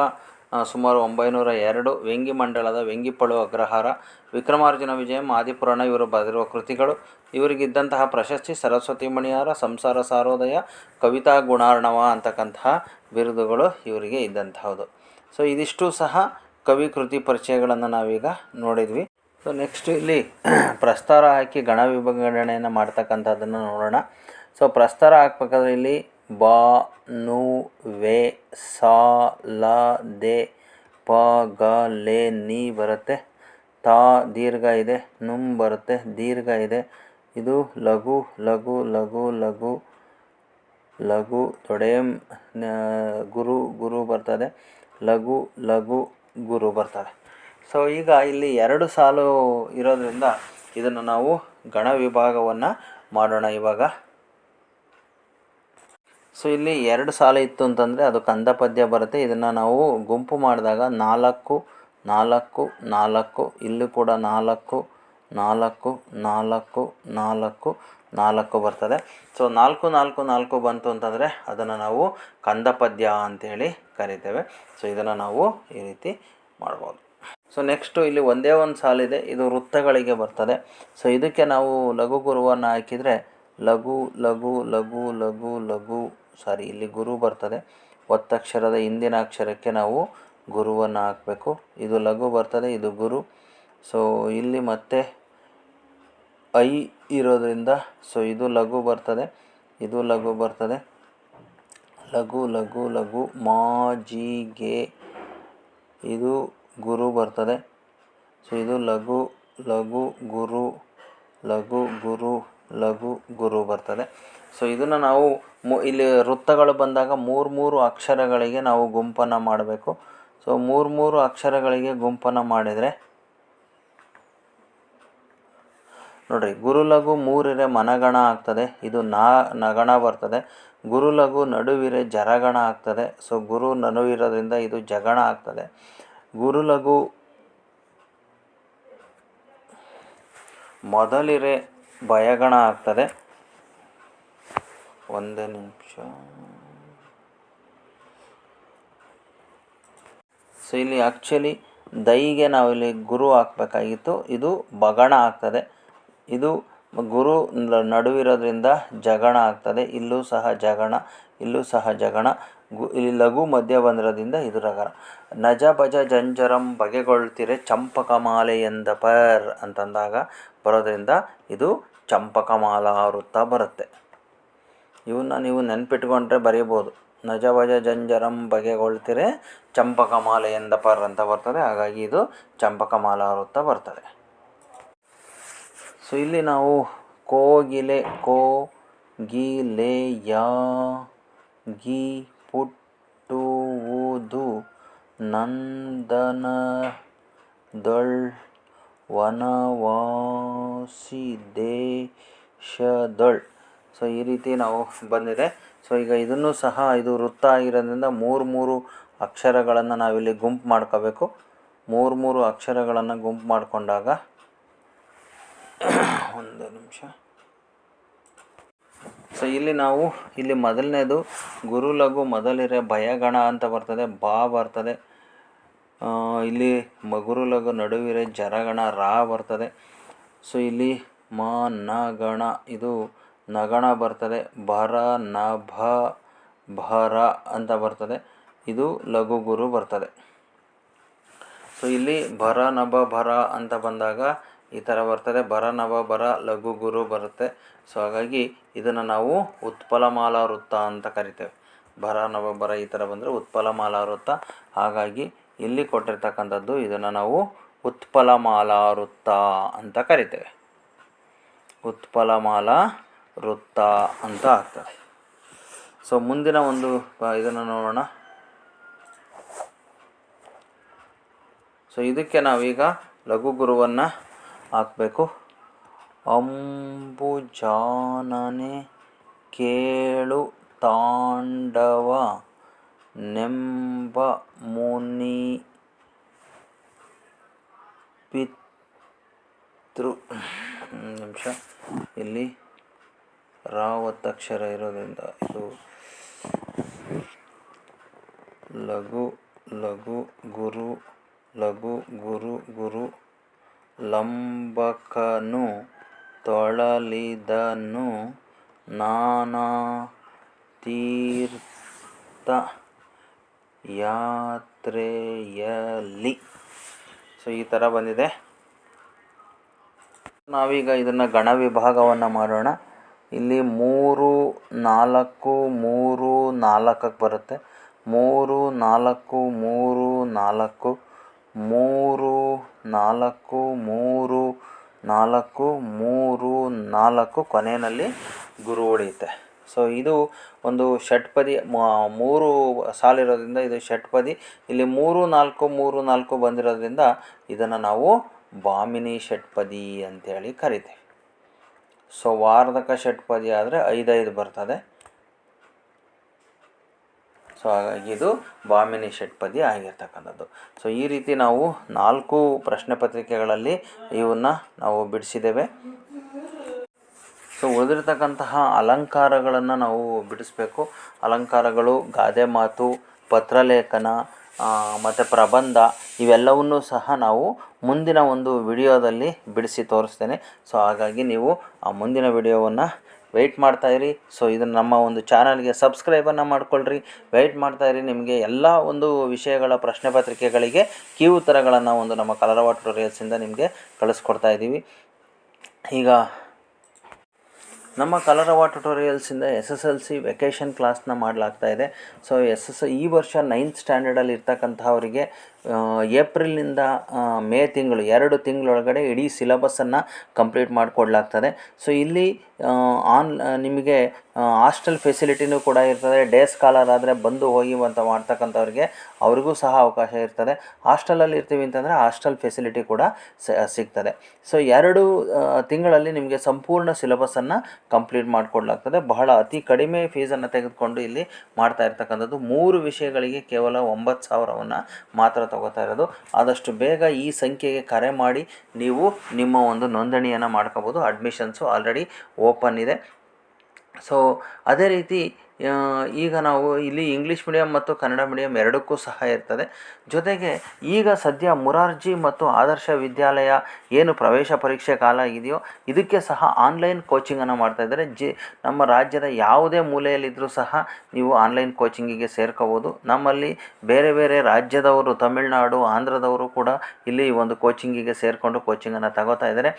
ಸುಮಾರು 902. ವ್ಯಂಗಿ ಮಂಡಲದ ವ್ಯಂಗಿಪಳು ಅಗ್ರಹಾರ, ವಿಕ್ರಮಾರ್ಜುನ ವಿಜಯಂ, ಆದಿಪುರಾಣ ಇವರು ಬರೆದಿರುವ ಕೃತಿಗಳು. ಇವರಿಗಿದ್ದಂತಹ ಪ್ರಶಸ್ತಿ ಸರಸ್ವತಿ ಮಣಿಯಾರ, ಸಂಸಾರ ಸಾರೋದಯ, ಕವಿತಾ ಗುಣಾರ್ಣವ ಅಂತಕ್ಕಂತಹ ಬಿರುದುಗಳು ಇವರಿಗೆ ಇದ್ದಂತಹದ್ದು. ಸೊ ಇದಿಷ್ಟು ಸಹ ಕವಿ ಕೃತಿ ಪರಿಚಯಗಳನ್ನು ನಾವೀಗ ನೋಡಿದ್ವಿ. ಸೊ ನೆಕ್ಸ್ಟ್ ಇಲ್ಲಿ ಪ್ರಸ್ತಾರ ಹಾಕಿ ಗಣ ವಿಭಾಗಣೆಯನ್ನು ಮಾಡ್ತಕ್ಕಂಥದ್ದನ್ನು ನೋಡೋಣ. ಸೊ ಪ್ರಸ್ತಾರ ಹಾಕ್ಬೇಕಾದ್ರೆ ಇಲ್ಲಿ ಬ, ನು, ವೆ, ಸಾ, ಲ, ದೆ, ಪ, ಗ, ಲೆ, ನಿ ಬರುತ್ತೆ. ತಾ ದೀರ್ಘ ಇದೆ, ನುಮ್ ಬರುತ್ತೆ, ದೀರ್ಘ ಇದೆ. ಇದು ಲಘು ಲಘು ಲಘು ಲಘು ಲಘು ತೊಡೆಯಂ ಗುರು ಬರ್ತದೆ. ಲಘು ಲಘು ಗುರು ಬರ್ತದೆ. ಸೊ ಈಗ ಇಲ್ಲಿ 2 ಸಾಲು ಇರೋದ್ರಿಂದ ಇದನ್ನು ನಾವು ಗಣ ವಿಭಾಗವನ್ನು ಮಾಡೋಣ ಇವಾಗ. ಸೊ ಇಲ್ಲಿ 2 ಸಾಲು ಇತ್ತು ಅಂತಂದರೆ ಅದು ಕಂದ ಪದ್ಯ ಬರುತ್ತೆ. ಇದನ್ನು ನಾವು ಗುಂಪು ಮಾಡಿದಾಗ 4 4 4, ಇಲ್ಲೂ ಕೂಡ 4 4 4 4 4 ಬರ್ತದೆ. ಸೊ 4 4 4 ಬಂತು ಅಂತಂದರೆ ಅದನ್ನು ನಾವು ಕಂದ ಪದ್ಯ ಅಂತೇಳಿ ಕರಿತೇವೆ. ಸೊ ಇದನ್ನು ನಾವು ಈ ರೀತಿ ಮಾಡ್ಬೋದು. ಸೊ ನೆಕ್ಸ್ಟು ಇಲ್ಲಿ ಒಂದೇ ಒಂದು ಸಾಲಿದೆ, ಇದು ವೃತ್ತಗಳಿಗೆ ಬರ್ತದೆ. ಸೊ ಇದಕ್ಕೆ ನಾವು ಲಘು ಗುರುವನ್ನು ಹಾಕಿದರೆ ಲಘು ಲಘು ಲಘು ಲಘು ಲಘು ಇಲ್ಲಿ ಗುರು ಬರ್ತದೆ. ಒತ್ತಕ್ಷರದ ಹಿಂದಿನ ಅಕ್ಷರಕ್ಕೆ ನಾವು ಗುರುವನ್ನು ಹಾಕಬೇಕು. ಇದು ಲಘು ಬರ್ತದೆ, ಇದು ಗುರು. ಸೊ ಇಲ್ಲಿ ಮತ್ತೆ ಐ ಇರೋದ್ರಿಂದ ಸೊ ಇದು ಲಘು ಬರ್ತದೆ, ಇದು ಲಘು ಬರ್ತದೆ. ಲಘು ಲಘು ಲಘು ಮಾ ಜಿ ಗೆ ಇದು ಗುರು ಬರ್ತದೆ. ಸೊ ಇದು ಲಘು ಲಘು ಗುರು ಲಘು ಗುರು ಲಘು ಗುರು ಬರ್ತದೆ. ಸೊ ಇದನ್ನು ನಾವು ಇಲ್ಲಿ ವೃತ್ತಗಳು ಬಂದಾಗ ಮೂರು ಅಕ್ಷರಗಳಿಗೆ ನಾವು ಗುಂಪನ್ನು ಮಾಡಬೇಕು. ಸೊ ಮೂರು ಅಕ್ಷರಗಳಿಗೆ ಗುಂಪನ್ನು ಮಾಡಿದರೆ ನೋಡಿರಿ, ಗುರುಲಘು ಮೂರಿರೆ ಮನಗಣ ಆಗ್ತದೆ. ಇದು ನಗಣ ಬರ್ತದೆ. ಗುರುಲಘು ನಡುವಿರೆ ಜರಗಣ ಆಗ್ತದೆ. ಸೊ ಗುರು ನಡುವಿರೋದ್ರಿಂದ ಇದು ಜಗಣ ಆಗ್ತದೆ. ಗುರುಲಘು ಮೊದಲಿರೆ ಭಯಗಣ ಆಗ್ತದೆ. ಒಂದೇ ನಿಮಿಷ. ಸೊ ಇಲ್ಲಿ ಆ್ಯಕ್ಚುಲಿ ದೈಗೆ ನಾವಿಲ್ಲಿ ಗುರು ಹಾಕಬೇಕಾಗಿತ್ತು, ಇದು ಬಗಣ ಆಗ್ತದೆ. ಇದು ಗುರು ನಡುವಿರೋದ್ರಿಂದ ಜಗಣ ಆಗ್ತದೆ. ಇಲ್ಲೂ ಸಹ ಜಗಣ, ಇಲ್ಲೂ ಸಹ ಜಗಣ. ಇಲ್ಲಿ ಲಘು ಮಧ್ಯ ಬಂದಿರೋದ್ರಿಂದ ಇದು ರಗರ. ನಜ ಭಜ ಜಂಜರಂ ಬಗೆಗೊಳ್ತಿರೆ ಚಂಪಕಮಾಲೆ ಎಂದ ಪರ್ ಅಂತಂದಾಗ ಬರೋದ್ರಿಂದ ಇದು ಚಂಪಕಮಾಲಾ ವೃತ್ತ ಬರುತ್ತೆ. ಇವನ್ನ ನೀವು ನೆನ್ಪಿಟ್ಕೊಂಡ್ರೆ ಬರೀಬೋದು. ನಜ ಭಜ ಜಂಜರಂ ಬಗೆಗೊಳ್ತಿರೆ ಚಂಪಕಮಾಲೆ ಎಂದ ಪರ್ ಅಂತ ಬರ್ತದೆ. ಹಾಗಾಗಿ ಇದು ಚಂಪಕಮಾಲಾ ವೃತ್ತ ಬರ್ತದೆ. ಸೊ ಇಲ್ಲಿ ನಾವು ಕೋಗಿಲೆ, ಕೋಗಿಲೆಯ ಗಿ ಪುಟ್ಟುವುದು ನಂದನದೊಳ್ ವನವಾಸಿ ದೇಶದೊಳ್. ಸೊ ಈ ರೀತಿ ನಾವು ಬಂದಿದೆ. ಸೊ ಈಗ ಇದನ್ನು ಸಹ ಇದು ವೃತ್ತ ಆಗಿರೋದ್ರಿಂದ ಮೂರು ಅಕ್ಷರಗಳನ್ನು ನಾವಿಲ್ಲಿ ಗುಂಪು ಮಾಡ್ಕೋಬೇಕು. ಮೂರು ಅಕ್ಷರಗಳನ್ನು ಗುಂಪು ಮಾಡಿಕೊಂಡಾಗ ಒಂದು ನಿಮಿಷ. ಸೊ ಇಲ್ಲಿ ನಾವು ಇಲ್ಲಿ ಮೊದಲನೇದು ಗುರುಲಘು ಮೊದಲಿರೆ ಭಯಗಣ ಅಂತ ಬರ್ತದೆ, ಬಾ ಬರ್ತದೆ. ಇಲ್ಲಿ ಗುರುಲಘು ನಡುವಿರೆ ಜರಗಣ ರಾ ಬರ್ತದೆ. ಸೊ ಇಲ್ಲಿ ಮ ನಗಣ ಇದು ನಗಣ ಬರ್ತದೆ. ಭರ ನಭ ಭರ ಅಂತ ಬರ್ತದೆ. ಇದು ಲಘು ಗುರು ಬರ್ತದೆ. ಸೊ ಇಲ್ಲಿ ಭರ ನಭ ಭರ ಅಂತ ಬಂದಾಗ ಈ ಥರ ಬರ್ತದೆ. ಭರ ನಭ ಭರ ಲಘು ಗುರು ಬರುತ್ತೆ. ಸೊ ಹಾಗಾಗಿ ಇದನ್ನು ನಾವು ಉತ್ಪಲಮಾಲಾ ವೃತ್ತ ಅಂತ ಕರಿತೇವೆ. ಭರ ನಭ ಭರ ಈ ಥರ ಬಂದರೆ ಉತ್ಪಲಮಾಲಾ ವೃತ್ತ. ಹಾಗಾಗಿ ಇಲ್ಲಿ ಕೊಟ್ಟಿರ್ತಕ್ಕಂಥದ್ದು ಇದನ್ನು ನಾವು ಉತ್ಪಲಮಾಲಾ ವೃತ್ತ ಅಂತ ಕರಿತೇವೆ. ಉತ್ಪಲಮಾಲಾ ವೃತ್ತ ಅಂತ ಆಗ್ತದೆ. ಸೊ ಮುಂದಿನ ಒಂದು ಇದನ್ನು ನೋಡೋಣ. ಸೊ ಇದಕ್ಕೆ ನಾವೀಗ ಲಘು ಗುರುವನ್ನು ಹಾಕಬೇಕು. ಅಂಬುಜಾನನೆ ಕೇಳು ತಾಂಡವ ನೆಂಬ ಮುನಿ ಪಿತೃ. ನಿಮಿಷ, ಇಲ್ಲಿ ರಾವತ್ತಕ್ಷರ ಇರೋದ್ರಿಂದ ಇದು ಲಘು ಲಘು ಗುರು ಲಘು ಗುರು ಗುರು ಲಂಬಕನು ತೊಳಲಿದನು ನಾನಾ ತೀರ್ಥ ಯಾತ್ರೆಯಲ್ಲಿ. ಸೊ ಈ ಥರ ಬಂದಿದೆ. ನಾವೀಗ ಇದನ್ನು ಗಣ ವಿಭಾಗವನ್ನು ಮಾಡೋಣ. ಇಲ್ಲಿ 3 4 3 4ಕ್ಕೆ ಬರುತ್ತೆ. 3 4 3 4 3 4 3 4 3 4 ಕೊನೆಯಲ್ಲಿ ಗುರು ಉಳಿಯುತ್ತೆ. ಸೊ ಇದು ಒಂದು ಷಟ್ಪದಿ, 3 ಸಾಲಿರೋದ್ರಿಂದ ಇದು ಷಟ್ಪದಿ. ಇಲ್ಲಿ 3 4 3 4 ಬಂದಿರೋದ್ರಿಂದ ಇದನ್ನು ನಾವು ಭಾಮಿನಿ ಷಟ್ಪದಿ ಅಂತೇಳಿ ಕರಿತೀವಿ. ಸೊ ವಾರ್ಧಕ ಷಟ್ಪದಿ ಆದರೆ 5 ಬರ್ತದೆ. ಸೊ ಹಾಗಾಗಿ ಇದು ಭಾಮಿನಿ ಷಟ್ಪದಿ ಆಗಿರ್ತಕ್ಕಂಥದ್ದು. ಸೊ ಈ ರೀತಿ ನಾವು 4 ಪ್ರಶ್ನೆ ಪತ್ರಿಕೆಗಳಲ್ಲಿ ಇವನ್ನು ನಾವು ಬಿಡಿಸಿದ್ದೇವೆ. ಸೊ ಉಳಿದಿರ್ತಕ್ಕಂತಹ ಅಲಂಕಾರಗಳನ್ನು ನಾವು ಬಿಡಿಸ್ಬೇಕು. ಅಲಂಕಾರಗಳು ಗಾದೆ ಮಾತು, ಪತ್ರಲೇಖನ ಮತ್ತು ಪ್ರಬಂಧ ಇವೆಲ್ಲವನ್ನೂ ಸಹ ನಾವು ಮುಂದಿನ ಒಂದು ವಿಡಿಯೋದಲ್ಲಿ ಬಿಡಿಸಿ ತೋರಿಸ್ತೇನೆ. ಸೊ ಹಾಗಾಗಿ ನೀವು ಆ ಮುಂದಿನ ವಿಡಿಯೋವನ್ನು ವೆಯ್ಟ್ ಮಾಡ್ತಾಯಿರಿ. ಸೊ ಇದನ್ನು ನಮ್ಮ ಒಂದು ಚಾನಲ್ಗೆ ಸಬ್ಸ್ಕ್ರೈಬನ್ನು ಮಾಡ್ಕೊಳ್ರಿ, ವೆಯ್ಟ್ ಮಾಡ್ತಾಯಿರಿ. ನಿಮಗೆ ಎಲ್ಲ ಒಂದು ವಿಷಯಗಳ ಪ್ರಶ್ನೆ ಪತ್ರಿಕೆಗಳಿಗೆ ಕೀ ಉತ್ತರಗಳನ್ನು ಒಂದು ನಮ್ಮ ಕಲರವ ಟ್ಯುಟೋರಿಯಲ್ಸಿಂದ ನಿಮಗೆ ಕಳಿಸ್ಕೊಡ್ತಾ ಇದ್ದೀವಿ. ಈಗ ನಮ್ಮ ಕಲರವ ಟ್ಯುಟೋರಿಯಲ್ಸಿಂದ SSLC ವೆಕೇಷನ್ ಕ್ಲಾಸ್ನ ಮಾಡಲಾಗ್ತಾ ಇದೆ. ಸೊ ಈ ವರ್ಷ 9th ಸ್ಟ್ಯಾಂಡರ್ಡಲ್ಲಿ ಇರ್ತಕ್ಕಂಥವರಿಗೆ ಏಪ್ರಿಲಿಂದ ಮೇ ತಿಂಗಳು 2 ತಿಂಗಳೊಳಗಡೆ ಇಡೀ ಸಿಲೆಬಸ್ಸನ್ನು ಕಂಪ್ಲೀಟ್ ಮಾಡಿಕೊಡ್ಲಾಗ್ತದೆ. ಸೊ ಇಲ್ಲಿ ನಿಮಗೆ ಹಾಸ್ಟೆಲ್ ಫೆಸಿಲಿಟಿನೂ ಕೂಡ ಇರ್ತದೆ. ಡೇ ಸ್ಕಾಲರ್ ಆದರೆ ಬಂದು ಹೋಗಿ ಅಂತ ಮಾಡ್ತಕ್ಕಂಥವ್ರಿಗೆ ಅವ್ರಿಗೂ ಸಹ ಅವಕಾಶ ಇರ್ತದೆ. ಹಾಸ್ಟೆಲಲ್ಲಿ ಇರ್ತೀವಿ ಅಂತಂದರೆ ಹಾಸ್ಟೆಲ್ ಫೆಸಿಲಿಟಿ ಕೂಡ ಸಿಗ್ತದೆ. ಸೊ 2 ತಿಂಗಳಲ್ಲಿ ನಿಮಗೆ ಸಂಪೂರ್ಣ ಸಿಲೆಬಸ್ಸನ್ನು ಕಂಪ್ಲೀಟ್ ಮಾಡಿಕೊಡ್ಲಾಗ್ತದೆ. ಬಹಳ ಅತಿ ಕಡಿಮೆ ಫೀಸನ್ನು ತೆಗೆದುಕೊಂಡು ಇಲ್ಲಿ ಮಾಡ್ತಾ ಇರ್ತಕ್ಕಂಥದ್ದು. 3 ವಿಷಯಗಳಿಗೆ ಕೇವಲ 9,000ವನ್ನು ಮಾತ್ರ ತಗೋತಾ ಇರೋದು. ಆದಷ್ಟು ಬೇಗ ಈ ಸಂಖ್ಯೆಗೆ ಕರೆ ಮಾಡಿ ನೀವು ನಿಮ್ಮ ಒಂದು ನೋಂದಣಿಯನ್ನು ಮಾಡ್ಕೋಬೋದು. ಅಡ್ಮಿಷನ್ಸು ಆಲ್ರೆಡಿ ಓಪನ್ ಇದೆ. ಸೊ ಅದೇ ರೀತಿ ಈಗ ನಾವು ಇಲ್ಲಿ ಇಂಗ್ಲೀಷ್ ಮೀಡಿಯಂ ಮತ್ತು ಕನ್ನಡ ಮೀಡಿಯಂ ಎರಡಕ್ಕೂ ಸಹ ಇರ್ತದೆ. ಜೊತೆಗೆ ಈಗ ಸದ್ಯ ಮುರಾರ್ಜಿ ಮತ್ತು ಆದರ್ಶ ವಿದ್ಯಾಲಯ ಏನು ಪ್ರವೇಶ ಪರೀಕ್ಷೆ ಕಾಲ ಇದೆಯೋ ಇದಕ್ಕೆ ಸಹ ಆನ್ಲೈನ್ ಕೋಚಿಂಗನ್ನು ಮಾಡ್ತಾಯಿದ್ದಾರೆ. ನಮ್ಮ ರಾಜ್ಯದ ಯಾವುದೇ ಮೂಲೆಯಲ್ಲಿದ್ದರೂ ಸಹ ನೀವು ಆನ್ಲೈನ್ ಕೋಚಿಂಗಿಗೆ ಸೇರ್ಕೋಬೋದು. ನಮ್ಮಲ್ಲಿ ಬೇರೆ ಬೇರೆ ರಾಜ್ಯದವರು, ತಮಿಳುನಾಡು, ಆಂಧ್ರದವರು ಕೂಡ ಇಲ್ಲಿ ಒಂದು ಕೋಚಿಂಗಿಗೆ ಸೇರಿಕೊಂಡು ಕೋಚಿಂಗನ್ನು ತಗೋತಾ ಇದ್ದಾರೆ.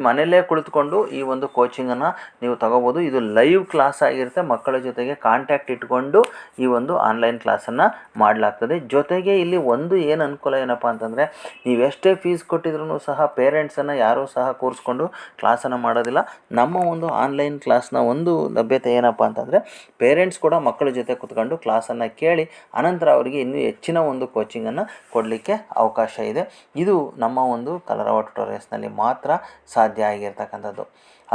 ಮನೆಯಲ್ಲೇ ಕುಳಿತುಕೊಂಡು ಈ ಒಂದು ಕೋಚಿಂಗನ್ನು ನೀವು ತಗೋಬೋದು. ಇದು ಲೈವ್ ಕ್ಲಾಸ್ ಆಗಿರುತ್ತೆ. ಮಕ್ಕಳ ಜೊತೆಗೆ ಕಾಂಟ್ಯಾಕ್ಟ್ ಇಟ್ಕೊಂಡು ಈ ಒಂದು ಆನ್ಲೈನ್ ಕ್ಲಾಸನ್ನು ಮಾಡಲಾಗ್ತದೆ. ಜೊತೆಗೆ ಇಲ್ಲಿ ಒಂದು ಏನು ಅನುಕೂಲ ಏನಪ್ಪ ಅಂತಂದರೆ, ನೀವೆಷ್ಟೇ ಫೀಸ್ ಕೊಟ್ಟಿದ್ರೂ ಸಹ ಪೇರೆಂಟ್ಸನ್ನು ಯಾರೂ ಸಹ ಕೂರಿಸ್ಕೊಂಡು ಕ್ಲಾಸನ್ನು ಮಾಡೋದಿಲ್ಲ. ನಮ್ಮ ಒಂದು ಆನ್ಲೈನ್ ಕ್ಲಾಸ್ನ ಒಂದು ಲಭ್ಯತೆ ಏನಪ್ಪ ಅಂತಂದರೆ, ಪೇರೆಂಟ್ಸ್ ಕೂಡ ಮಕ್ಕಳ ಜೊತೆ ಕೂತ್ಕೊಂಡು ಕ್ಲಾಸನ್ನು ಕೇಳಿ ಅನಂತರ ಅವರಿಗೆ ಇನ್ನೂ ಹೆಚ್ಚಿನ ಒಂದು ಕೋಚಿಂಗನ್ನು ಕೊಡಲಿಕ್ಕೆ ಅವಕಾಶ ಇದೆ. ಇದು ನಮ್ಮ ಒಂದು ಕಲರವ ಟ್ಯುಟೋರಿಯಲ್ಸ್ನಲ್ಲಿ ಮಾತ್ರ ಸಾಧ್ಯ ಆಗಿರ್ತಕ್ಕಂಥದ್ದು.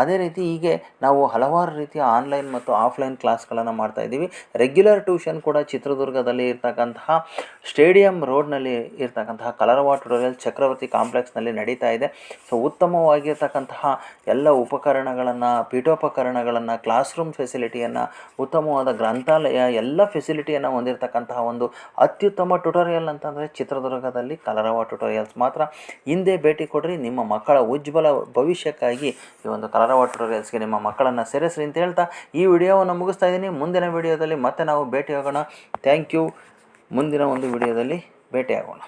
ಅದೇ ರೀತಿ ಹೀಗೆ ನಾವು ಹಲವಾರು ರೀತಿಯ ಆನ್ಲೈನ್ ಮತ್ತು ಆಫ್ಲೈನ್ ಕ್ಲಾಸ್ಗಳನ್ನು ಮಾಡ್ತಾಯಿದ್ದೀವಿ. ರೆಗ್ಯುಲರ್ ಟ್ಯೂಷನ್ ಕೂಡ ಚಿತ್ರದುರ್ಗದಲ್ಲಿ ಇರ್ತಕ್ಕಂತಹ ಸ್ಟೇಡಿಯಂ ರೋಡ್ನಲ್ಲಿ ಇರ್ತಕ್ಕಂತಹ ಕಲರವ ಟ್ಯುಟೋರಿಯಲ್ ಚಕ್ರವರ್ತಿ ಕಾಂಪ್ಲೆಕ್ಸ್ನಲ್ಲಿ ನಡೀತಾ ಇದೆ. ಸೊ ಉತ್ತಮವಾಗಿರ್ತಕ್ಕಂತಹ ಎಲ್ಲ ಉಪಕರಣಗಳನ್ನು, ಪೀಠೋಪಕರಣಗಳನ್ನು, ಕ್ಲಾಸ್ ರೂಮ್ ಫೆಸಿಲಿಟಿಯನ್ನು, ಉತ್ತಮವಾದ ಗ್ರಂಥಾಲಯ ಎಲ್ಲ ಫೆಸಿಲಿಟಿಯನ್ನು ಹೊಂದಿರತಕ್ಕಂತಹ ಒಂದು ಅತ್ಯುತ್ತಮ ಟ್ಯುಟೋರಿಯಲ್ ಅಂತಂದರೆ ಚಿತ್ರದುರ್ಗದಲ್ಲಿ ಕಲರವ ಟ್ಯುಟೋರಿಯಲ್ಸ್ ಮಾತ್ರ. ಹಿಂದೆ ಭೇಟಿ ಕೊಡ್ರಿ. ನಿಮ್ಮ ಮಕ್ಕಳ ಉಜ್ವಲ ಭವಿಷ್ಯಕ್ಕಾಗಿ ಈ ಒಂದು ಕಲರವ ಟ್ಯುಟೋರಿಯಲ್ಸ್ಗೆ ನಿಮ್ಮ ಮಕ್ಕಳನ್ನು ಸೇರಿಸ್ರಿ ಅಂತ ಹೇಳ್ತಾ ಈ ವಿಡಿಯೋವನ್ನು ಮುಗಿಸ್ತಾ ಇದ್ದೀನಿ. ಮುಂದಿನ ವಿಡಿಯೋದಲ್ಲಿ ಮತ್ತೆ ನಾವು ಭೇಟಿಯಾಗೋಣ. Thank you. ಮುಂದಿನ ಒಂದು ವಿಡಿಯೋದಲ್ಲಿ ಭೇಟಿಯಾಗೋಣ.